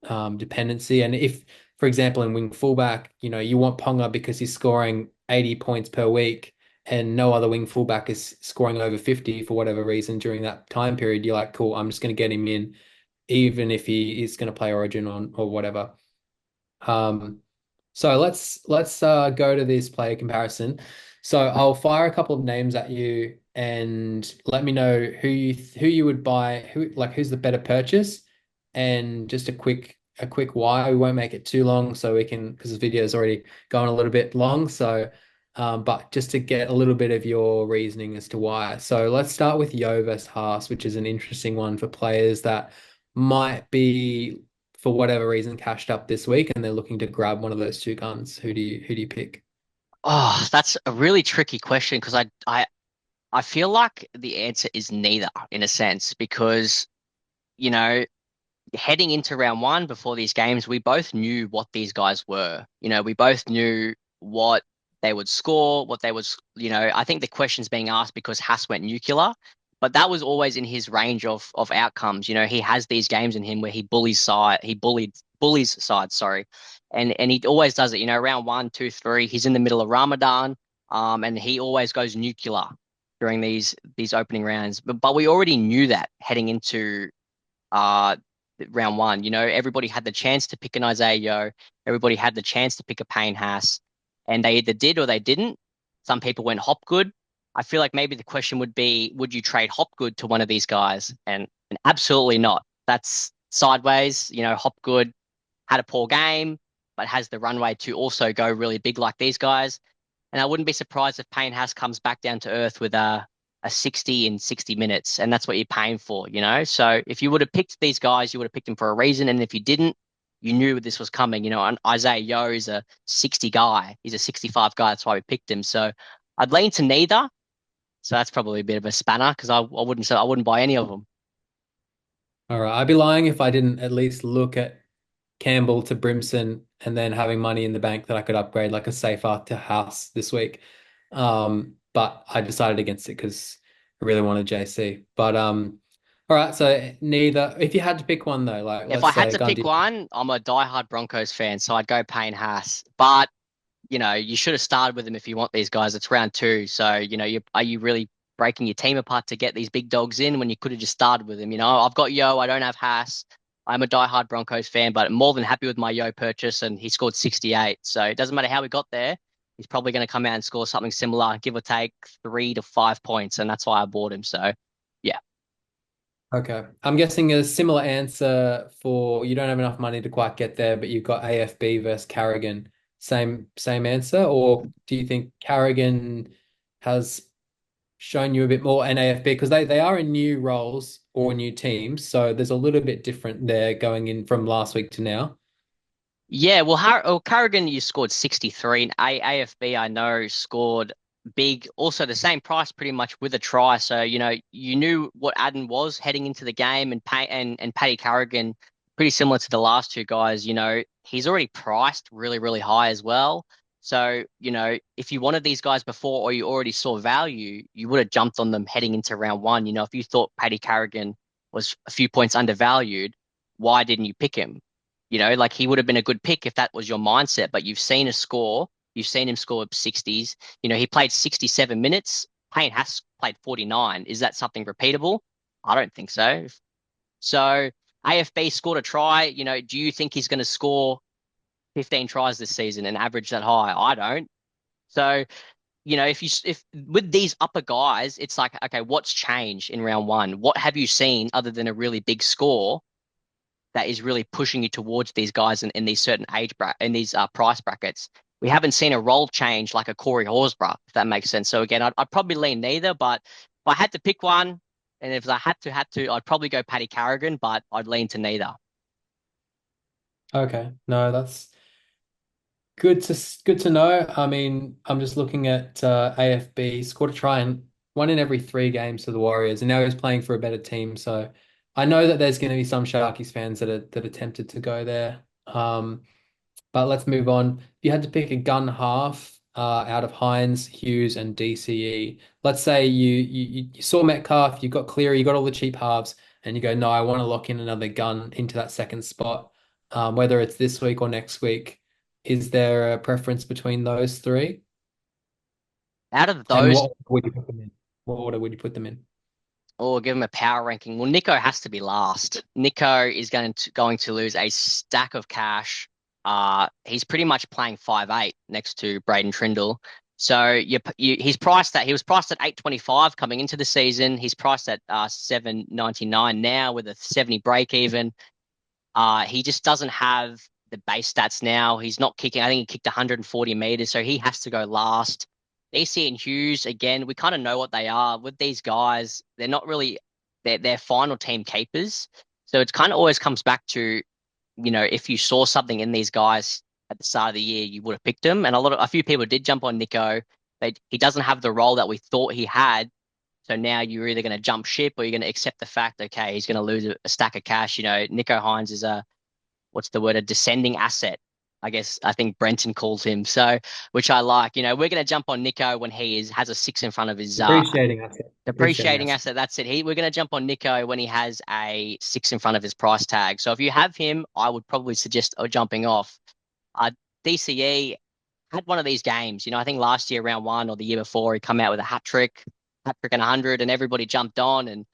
dependency. And if, for example, in wing fullback, you want Ponga because he's scoring 80 points per week and no other wing fullback is scoring over 50 for whatever reason during that time period, you're like, cool, I'm just going to get him in, even if he is going to play Origin on or whatever. Um, so let's go to this player comparison. So I'll fire a couple of names at you and let me know who you would buy, who's the better purchase, and just a quick why. We won't make it too long so we can because the video is already going a little bit long. So but just to get a little bit of your reasoning as to why. So let's start with Yo versus Haas, which is an interesting one for players that might be for whatever reason cashed up this week and they're looking to grab one of those two guns. Who do you pick? Oh, that's a really tricky question because I feel like the answer is neither in a sense because, you know, heading into round one before these games, we both knew what these guys were. We both knew what they would score, what they was, I think the question's being asked because Haas went nuclear, but that was always in his range of outcomes. He has these games in him where he bullies side, sorry. And he always does it, round one, two, three, he's in the middle of Ramadan, and he always goes nuclear during these opening rounds. But we already knew that heading into uh round one. Everybody had the chance to pick an Isaiah Yo. Everybody had the chance to pick a Payne Haas, and they either did or they didn't. Some people went Hopgood. I feel like maybe the question would be, would you trade Hopgood to one of these guys? And absolutely not. That's sideways. Hopgood had a poor game, but has the runway to also go really big like these guys. And I wouldn't be surprised if Payne Haas comes back down to earth with a 60 in 60 minutes, and that's what you're paying for. So if you would have picked these guys, you would have picked them for a reason. And if you didn't, you knew this was coming. And Isaiah Yo is a 60 guy. He's a 65 guy. That's why we picked him. So I'd lean to neither. So that's probably a bit of a spanner because I wouldn't buy any of them. All right, I'd be lying if I didn't at least look at Campbell to Brimson and then having money in the bank that I could upgrade like a safer to House this week. But I decided against it because I really wanted JC. But all right, so neither. If you had to pick one though, like If let's I had say to pick Gundy. one, I'm a diehard Broncos fan, so I'd go Payne Haas. But you should have started with them if you want these guys. It's round two. So, are you really breaking your team apart to get these big dogs in when you could have just started with them? I've got Yo, I don't have Haas. I'm a diehard Broncos fan, but I'm more than happy with my Yo purchase, and he scored 68. So it doesn't matter how we got there. He's probably going to come out and score something similar, give or take 3 to 5 points, and that's why I bought him. So, yeah. Okay. I'm guessing a similar answer for you don't have enough money to quite get there, but you've got AFB versus Carrigan. Same answer, or do you think Carrigan has shown you a bit more in AFB because they are in new roles or new teams, so there's a little bit different there going in from last week to now. Yeah, well, Carrigan, you scored 63, and AFB, I know, scored big, also the same price pretty much with a try. So, you knew what Adden was heading into the game, and Paddy Carrigan, pretty similar to the last two guys, he's already priced really, really high as well. So, if you wanted these guys before or you already saw value, you would have jumped on them heading into round one. If you thought Paddy Carrigan was a few points undervalued, why didn't you pick him? Like he would have been a good pick if that was your mindset, but you've seen him score 60s. He played 67 minutes. Payne has played 49. Is that something repeatable? I don't think so. So AFB scored a try. Do you think he's going to score 15 tries this season and average that high? I don't. So, if with these upper guys, it's like, okay, what's changed in round one? What have you seen other than a really big score that is really pushing you towards these guys in these certain in these price brackets? We haven't seen a role change like a Corey Horsburgh, if that makes sense. So again, I'd probably lean neither, but if I had to pick one, and if I had to, I'd probably go Paddy Carrigan, but I'd lean to neither. Okay, no, that's good to know. I mean, I'm just looking at AFB scored a try and one in every three games for the Warriors, and now he's playing for a better team. So I know that there's going to be some Sharkies fans that are tempted to go there. But let's move on. If you had to pick a gun half out of Hines, Hughes, and DCE, let's say you saw Metcalf, you got Cleary, you got all the cheap halves, and you go, no, I want to lock in another gun into that second spot, whether it's this week or next week. Is there a preference between those three? Out of And those, what order would you put them in? What order would you put them in? or give him a power ranking, well, Nico has to be last. Nico is going to lose a stack of cash. He's pretty much playing 5'8" next to Braden Trindle. So he was priced at 825 coming into the season. He's priced at 799 now with a 70 break even. He just doesn't have the base stats now. He's not kicking. I think he kicked 140 meters, so he has to go last. DC and Hughes, again, we kind of know what they are. With these guys, they're not really they're final team keepers. So it's kind of always comes back to, if you saw something in these guys at the start of the year, you would have picked them. And a few people did jump on Nico. He doesn't have the role that we thought he had. So now you're either going to jump ship or you're going to accept the fact, okay, he's going to lose a stack of cash. Nico Hines is what's the word, a descending asset. I think Brenton calls him. So, which I like. We're going to jump on Nico when has a six in front of his Depreciating asset. Depreciating depreciating asset. asset. That's it. We're going to jump on Nico when he has a six in front of his price tag. So if you have him, I would probably suggest jumping off. Uh, DCE had one of these games. I think last year, round one, or the year before, he come out with a hat trick and 100, and everybody jumped on. And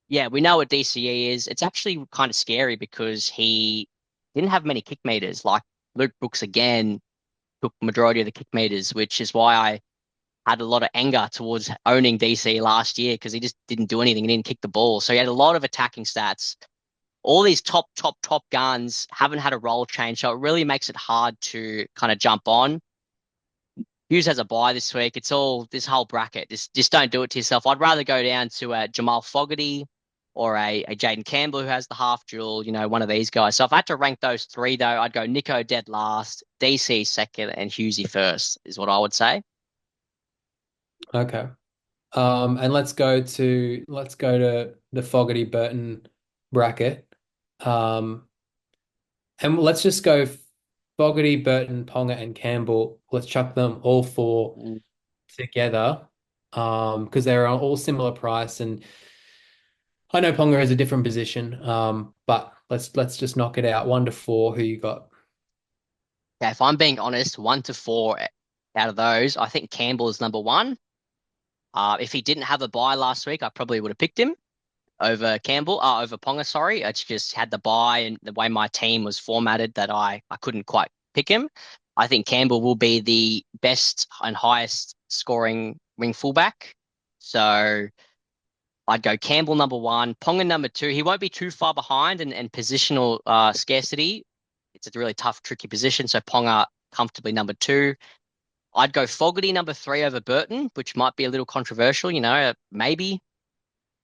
yeah, we know what DCE is. It's actually kind of scary because he didn't have many kick meters. Like Luke Brooks again took majority of the kick meters, which is why I had a lot of anger towards owning DC last year because he just didn't do anything. He didn't kick the ball. So he had a lot of attacking stats. All these top guns haven't had a role change. So it really makes it hard to kind of jump on. Hughes has a buy this week. It's all this whole bracket. Just don't do it to yourself. I'd rather go down to a Jamal Fogarty or a Jaden Campbell who has the half duel, one of these guys. So if I had to rank those three, though, I'd go Nico dead last, DC second, and Hughesy first, is what I would say. Okay. And let's go to the Fogarty Burton bracket. Um, and let's just go Fogarty, Burton, Ponga, and Campbell. Let's chuck them all four Mm. together. Because they're all similar price, and I know Ponga has a different position. But let's just knock it out. 1 to 4. Who you got? Yeah, if I'm being honest, 1 to 4 out of those, I think Campbell is number one. If he didn't have a buy last week, I probably would have picked him over Ponga, sorry. It's just had the buy and the way my team was formatted that I couldn't quite pick him. I think Campbell will be the best and highest scoring wing fullback. So I'd go Campbell number one, Ponga number two. He won't be too far behind, and positional scarcity. It's a really tough, tricky position. So Ponga comfortably number two. I'd go Fogarty number three over Burton, which might be a little controversial, maybe.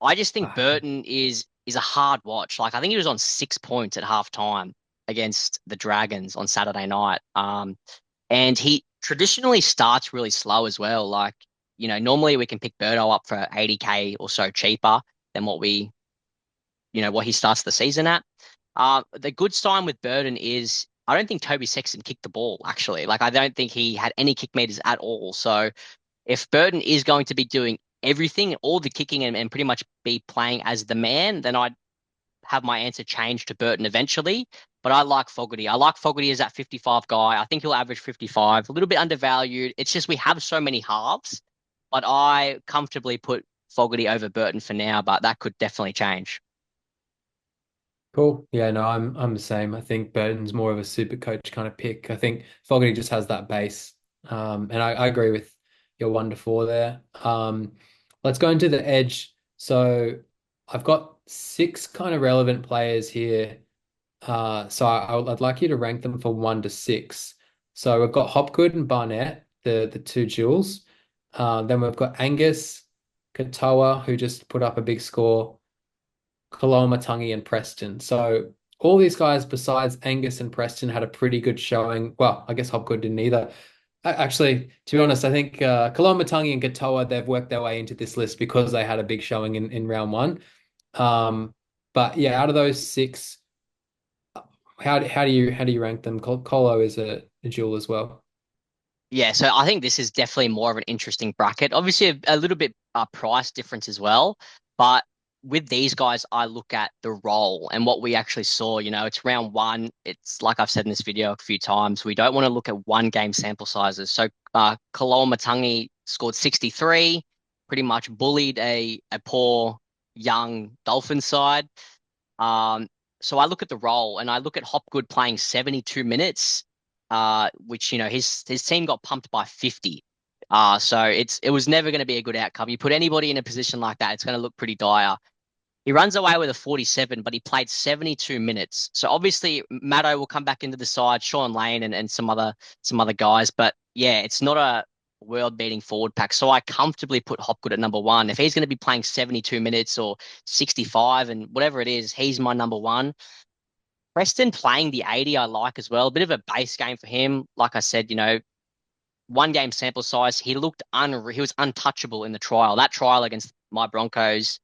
I just think Ah, Burton is a hard watch. Like I think he was on 6 points at halftime against the Dragons on Saturday night. And he traditionally starts really slow as well. Like, normally we can pick Birdo up for 80K or so cheaper than what he starts the season at. The good sign with Burton is I don't think Toby Sexton kicked the ball, actually. Like, I don't think he had any kick meters at all. So if Burton is going to be doing everything, all the kicking and pretty much be playing as the man, then I'd have my answer changed to Burton eventually. But I like Fogarty. I like Fogarty as that 55 guy. I think he'll average 55, a little bit undervalued. It's just we have so many halves, but I comfortably put Fogarty over Burton for now, but that could definitely change. cool. Yeah, no, I'm the same. I think Burton's more of a super coach kind of pick. I think Fogarty just has that base. And I agree with your 1 to 4 there. Let's go into the edge. So I've got 6 kind of relevant players here. So I'd like you to rank them from 1 to 6. So we've got Hopgood and Barnett, the two jewels. Then we've got Angus, Katoa, who just put up a big score, Koloamatangi and Preston. So all these guys besides Angus and Preston had a pretty good showing. Well, I guess Hopgood didn't either. Actually, to be honest, I think Koloamatangi and Katoa, they've worked their way into this list because they had a big showing in round one. But yeah, out of those 6, how do you rank them? Colo is a jewel as well. Yeah, so I think this is definitely more of an interesting bracket. Obviously, a little bit price difference as well. But with these guys, I look at the role and what we actually saw. It's round one. It's like I've said in this video a few times. We don't want to look at one game sample sizes. So Kaloa Matangi scored 63, pretty much bullied a poor young Dolphins side. Um, so I look at the role and I look at Hopgood playing 72 minutes, which his team got pumped by 50. So it was never going to be a good outcome. You put anybody in a position like that, it's going to look pretty dire. He runs away with a 47, but he played 72 minutes. So obviously Matto will come back into the side, Sean Lane and some other guys. But yeah, it's not a world beating forward pack. So I comfortably put Hopgood at number one. If he's going to be playing 72 minutes or 65 and whatever it is, he's my number one. Preston playing the 80, I like as well. A bit of a base game for him. Like I said, one game sample size. He looked he was untouchable in the trial. That trial against my Broncos,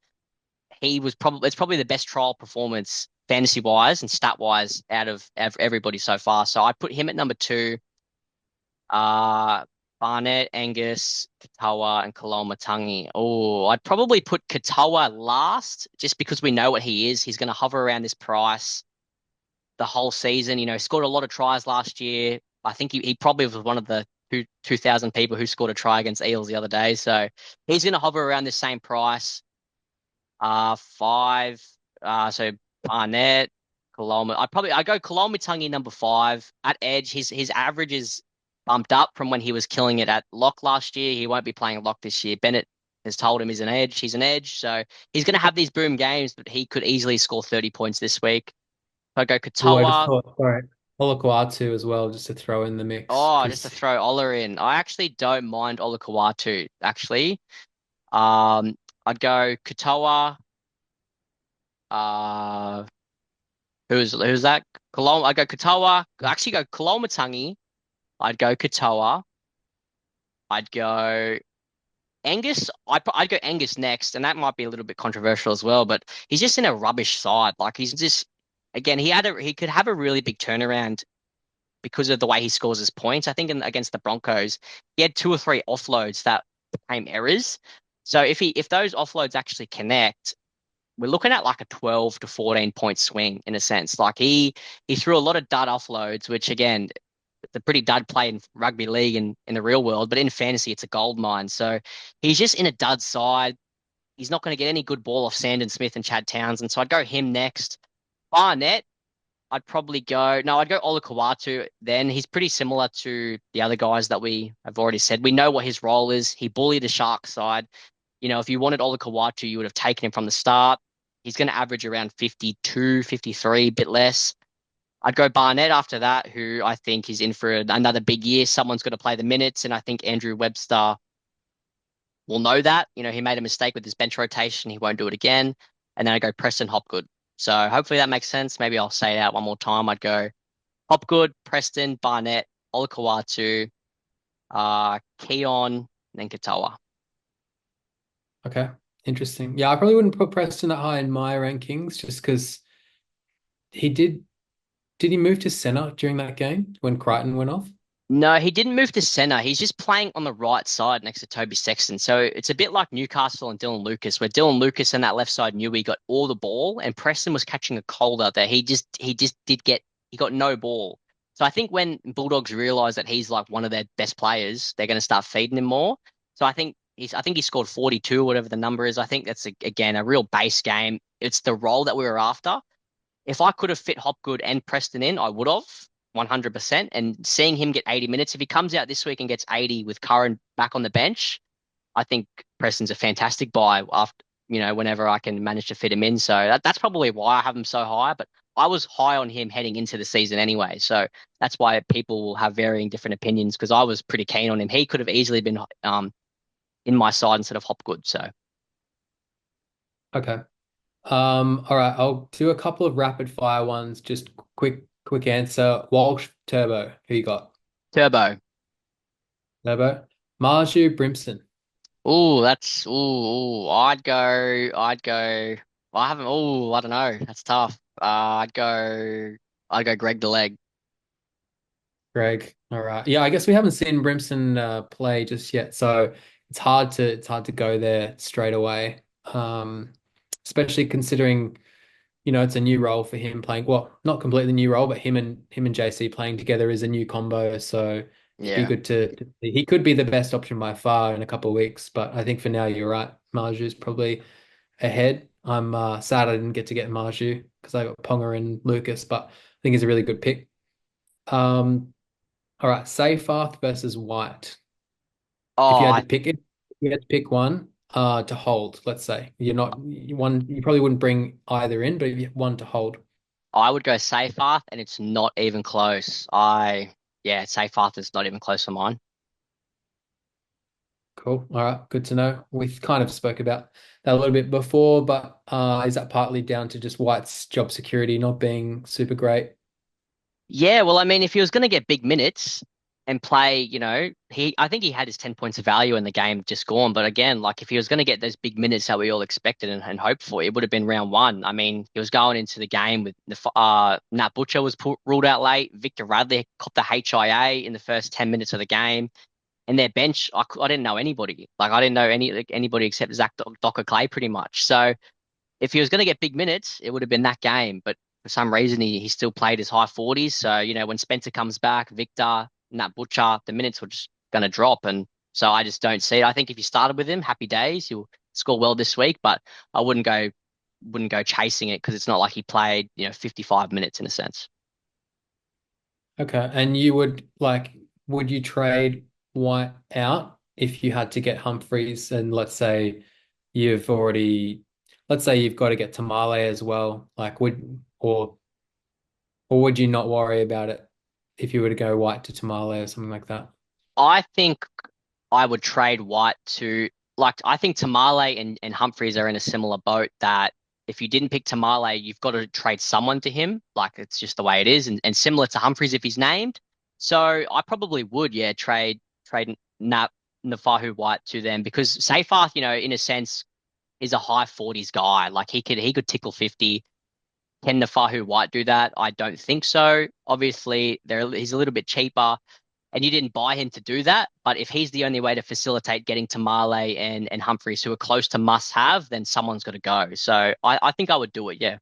it's probably the best trial performance fantasy wise and stat wise out of everybody so far. So I put him at number two. Uh Barnett, Angus, Katoa, and Kaloamatangi. Oh, I'd probably put Katoa last just because we know what he is. He's going to hover around this price the whole season. Scored a lot of tries last year. I think he probably was one of the 2,000 people who scored a try against Eels the other day. So he's going to hover around the same price. Five. So Barnett, I go Koloamatangi number five at edge. His average is bumped up from when he was killing it at lock last year. He won't be playing lock this year. Bennett has told him he's an edge. He's an edge. So he's going to have these boom games, but he could easily score 30 points this week. I go Oh, I just Katoa. thought, sorry, Olakau'atu as well, just to throw in the mix Oh, just to because throw Ola in. I actually don't mind Olakau'atu, actually. Um, I'd go Katoa. Uh, who's that? I'd go Katoa. Actually, go Koloamatangi. I'd go Katoa. I'd go Angus. I'd go Angus next, and that might be a little bit controversial as well. But he's just in a rubbish side. Like he's just again, he could have a really big turnaround because of the way he scores his points. I think against the Broncos, he had 2 or 3 offloads that became errors. So if those offloads actually connect, we're looking at like a 12 to 14 point swing in a sense. Like he threw a lot of dud offloads, which again, it's a pretty dud play in rugby league and in the real world, but in fantasy, it's a gold mine. So he's just in a dud side. He's not going to get any good ball off Sandon Smith and Chad Townsend. So I'd go him next. Barnett, I'd go Olakau'atu then. He's pretty similar to the other guys that we have already said. We know what his role is. He bullied the Sharks side. If you wanted Ola Kawatu, you would have taken him from the start. He's going to average around 52, 53, a bit less. I'd go Barnett after that, who I think is in for another big year. Someone's going to play the minutes, and I think Andrew Webster will know that. He made a mistake with his bench rotation. He won't do it again. And then I go Preston Hopgood. So hopefully that makes sense. Maybe I'll say it out one more time. I'd go Hopgood, Preston, Barnett, Olakawatu, Keon, and then Katoa. Okay, interesting. Yeah, I probably wouldn't put Preston that high in my rankings just because he did. Did he move to center during that game when Crichton went off? No, he didn't move to center. He's just playing on the right side next to Toby Sexton. So it's a bit like Newcastle and Dylan Lucas, where Dylan Lucas and that left side knew he got all the ball, and Preston was catching a cold out there. He got no ball. So I think when Bulldogs realize that he's like one of their best players, they're going to start feeding him more. So I think he scored 42, whatever the number is. I think that's again a real base game. It's the role that we were after. If I could have fit Hopgood and Preston in, I would have 100%. And seeing him get 80 minutes, if he comes out this week and gets 80 with Curran back on the bench, I think Preston's a fantastic buy after, whenever I can manage to fit him in. So that's probably why I have him so high. But I was high on him heading into the season anyway. So that's why people will have varying different opinions because I was pretty keen on him. He could have easily been in my side instead of Hopgood. So Okay. All right, I'll do a couple of rapid fire ones. Just quick answer. Walsh, Turbo. Who you got? Turbo. Turbo. Marju, Brimson. Oh, I'd go. I haven't. Oh, I don't know. That's tough. I'd go Greg the leg. Greg. All right. Yeah, I guess we haven't seen Brimson play just yet, so it's hard to go there straight away. Especially considering, it's a new role for him playing. Well, not completely new role, but him and JC playing together is a new combo. So it'd be Yeah. good to see. He could be the best option by far in a couple of weeks, but I think for now you're right. Marju is probably ahead. I'm sad I didn't get to get Marju because I got Ponga and Lucas, but I think he's a really good pick. Um, all right, Seyfarth versus White. If Oh, you had to I pick it, you had to pick one to hold, let's say. You probably wouldn't bring either in, but if you had one to hold. I would go Seyfarth, and it's not even close. Yeah, Seyfarth is not even close for mine. Cool. All right, good to know. We kind of spoke about that a little bit before, but is that partly down to just White's job security not being super great? Yeah, well, I mean, if he was going to get big minutes and play, I think he had his 10 points of value in the game just gone. But again, like if he was going to get those big minutes that we all expected and hoped for, it would have been round one. I mean, he was going into the game with Nat Butcher was ruled out late. Victor Radley copped the HIA in the first 10 minutes of the game. And their bench, I didn't know anybody. Like I didn't know anybody except Zach Docker Clay pretty much. So if he was going to get big minutes, it would have been that game. But for some reason, he still played his high 40s. So, when Spencer comes back, Victor, Nat Butcher, the minutes were just going to drop. And so I just don't see it. I think if you started with him, happy days, he'll score well this week. But I wouldn't go chasing it because it's not like he played, 55 minutes in a sense. Okay. And would you trade White out if you had to get Humphreys and you've already, let's say you've got to get Tamale as well, or would you not worry about it if you were to go White to Tamale or something like that? I think I would trade White I think Tamale and Humphreys are in a similar boat that if you didn't pick Tamale, you've got to trade someone to him. Like it's just the way it is. And similar to Humphreys if he's named. So I probably would, yeah, trade Nafahu White to them because Seyfarth, in a sense, is a high 40s guy. Like he could tickle 50. Can Nafahu White do that? I don't think so. Obviously, he's a little bit cheaper and you didn't buy him to do that. But if he's the only way to facilitate getting to Marley and Humphreys, who are close to must have, then someone's got to go. So I think I would do it. Yeah.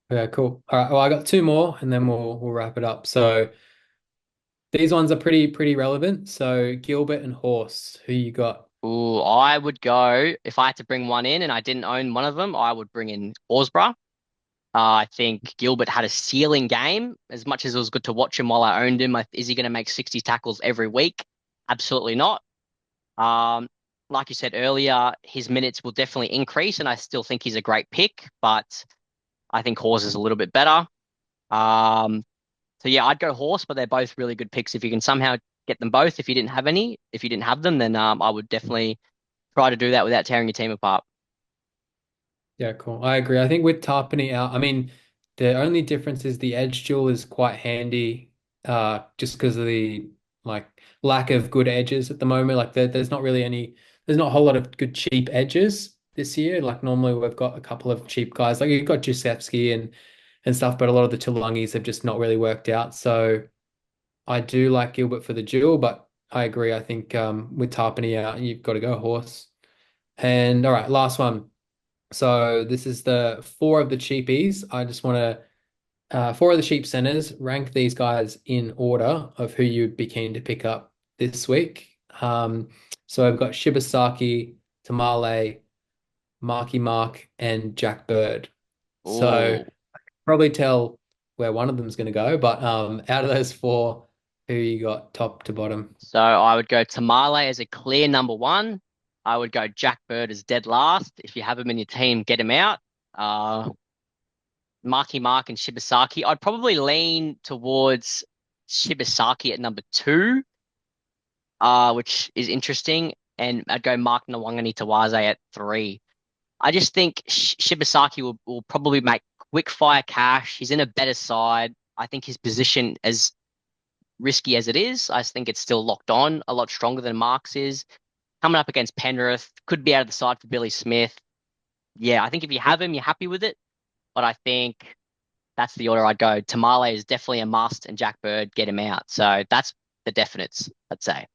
Yeah, cool. All right. Well, I got two more and then we'll wrap it up. So these ones are pretty relevant. So Gilbert and Horse, who you got? Ooh, I would go if I had to bring one in and I didn't own one of them, I would bring in Horsburgh. I think Gilbert had a ceiling game. As much as it was good to watch him while I owned him, is he going to make 60 tackles every week? Absolutely not. Um, like you said earlier, his minutes will definitely increase, and I still think he's a great pick, but I think Horse is a little bit better. Um, so yeah, I'd go Horse, but they're both really good picks. If you can somehow get them both, if you didn't have them, then I would definitely try to do that without tearing your team apart. Yeah, cool. I agree. I think with Tarpany out, I mean, the only difference is the edge duel is quite handy, just because of the like lack of good edges at the moment. Like there's not really there's not a whole lot of good cheap edges this year. Like normally we've got a couple of cheap guys. Like you've got Giuseppe and stuff, but a lot of the Tulungis have just not really worked out. So I do like Gilbert for the duel, but I agree. I think with Tarpany out, you've got to go Horse. And all right, last one. So this is the four of the cheapies. I just want to four of the cheap centers. Rank these guys in order of who you'd be keen to pick up this week. So I've got Shibasaki, Tamale, Marky Mark, and Jack Bird. So Ooh. probably tell where one of them is going to go, but out of those four, who you got top to bottom? So I would go Tamale as a clear number one. I would go Jack Bird as dead last. If you have him in your team, get him out. Uh, Marky Mark and Shibasaki. I'd probably lean towards Shibasaki at number two, which is interesting. And I'd go Mark Nawangani Tawaze at three. I just think Shibasaki will probably make quick fire cash. He's in a better side. I think his position, as risky as it is, I think it's still locked on a lot stronger than Mark's is. Coming up against Penrith, could be out of the side for Billy Smith. Yeah, I think if you have him, you're happy with it. But I think that's the order I'd go. Tamale is definitely a must, and Jack Bird, get him out. So that's the definites, I'd say.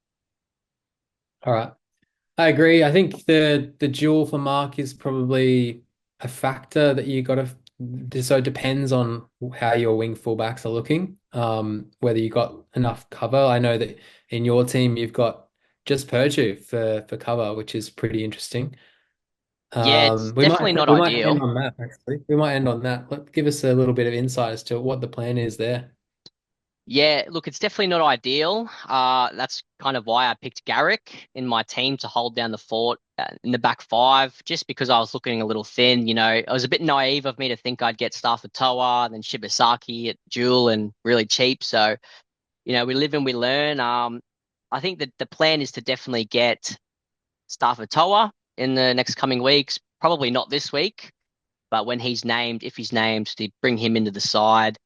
All right. I agree. I think the duel for Mark is probably a factor that you got to. So it depends on how your wing fullbacks are looking. Whether you got enough cover. I know that in your team you've got just Purdu for cover, which is pretty interesting. Yeah, it's definitely not We might end ideal. on that actually. We might end on that. Give us a little bit of insight as to what the plan is there. Yeah, look, it's definitely not ideal. That's kind of why I picked Garrick in my team to hold down the fort in the back five, just because I was looking a little thin. It was a bit naive of me to think I'd get Stafford Toa, then Shibasaki at Jewel and really cheap. So, we live and we learn. I think that the plan is to definitely get Stafford Toa in the next coming weeks. Probably not this week, but when he's named, if he's named, to bring him into the side,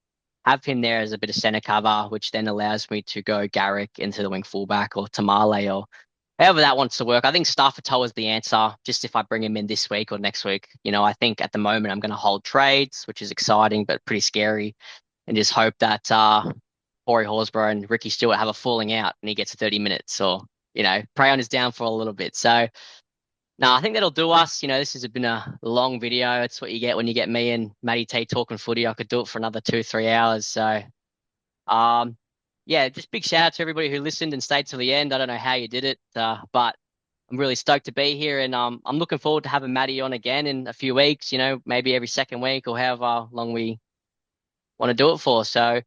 have him there as a bit of centre cover, which then allows me to go Garrick into the wing fullback or Tamale or however that wants to work. I think Stafford Toa is the answer, just if I bring him in this week or next week. I think at the moment I'm going to hold trades, which is exciting but pretty scary, and just hope that Corey Horsburgh and Ricky Stewart have a falling out and he gets 30 minutes or, prey on his downfall a little bit. So, no, I think that'll do us. This has been a long video. It's what you get when you get me and Matty T talking footy. I could do it for another 2, 3 hours. So, um, yeah, just big shout out to everybody who listened and stayed till the end. I don't know how you did it, but I'm really stoked to be here, and I'm looking forward to having Matty on again in a few weeks. Maybe every second week or however long we want to do it for. So,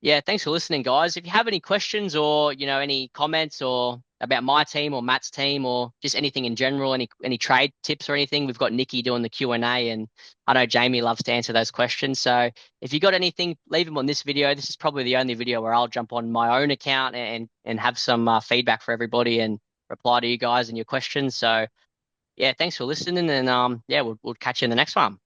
yeah, thanks for listening, guys. If you have any questions or, any comments or about my team or Matt's team or just anything in general, any trade tips or anything, we've got Nikki doing the Q&A, and I know Jamie loves to answer those questions. So if you got anything, leave them on this video. This is probably the only video where I'll jump on my own account and have some feedback for everybody and reply to you guys and your questions. So yeah, thanks for listening, and yeah, we'll catch you in the next one.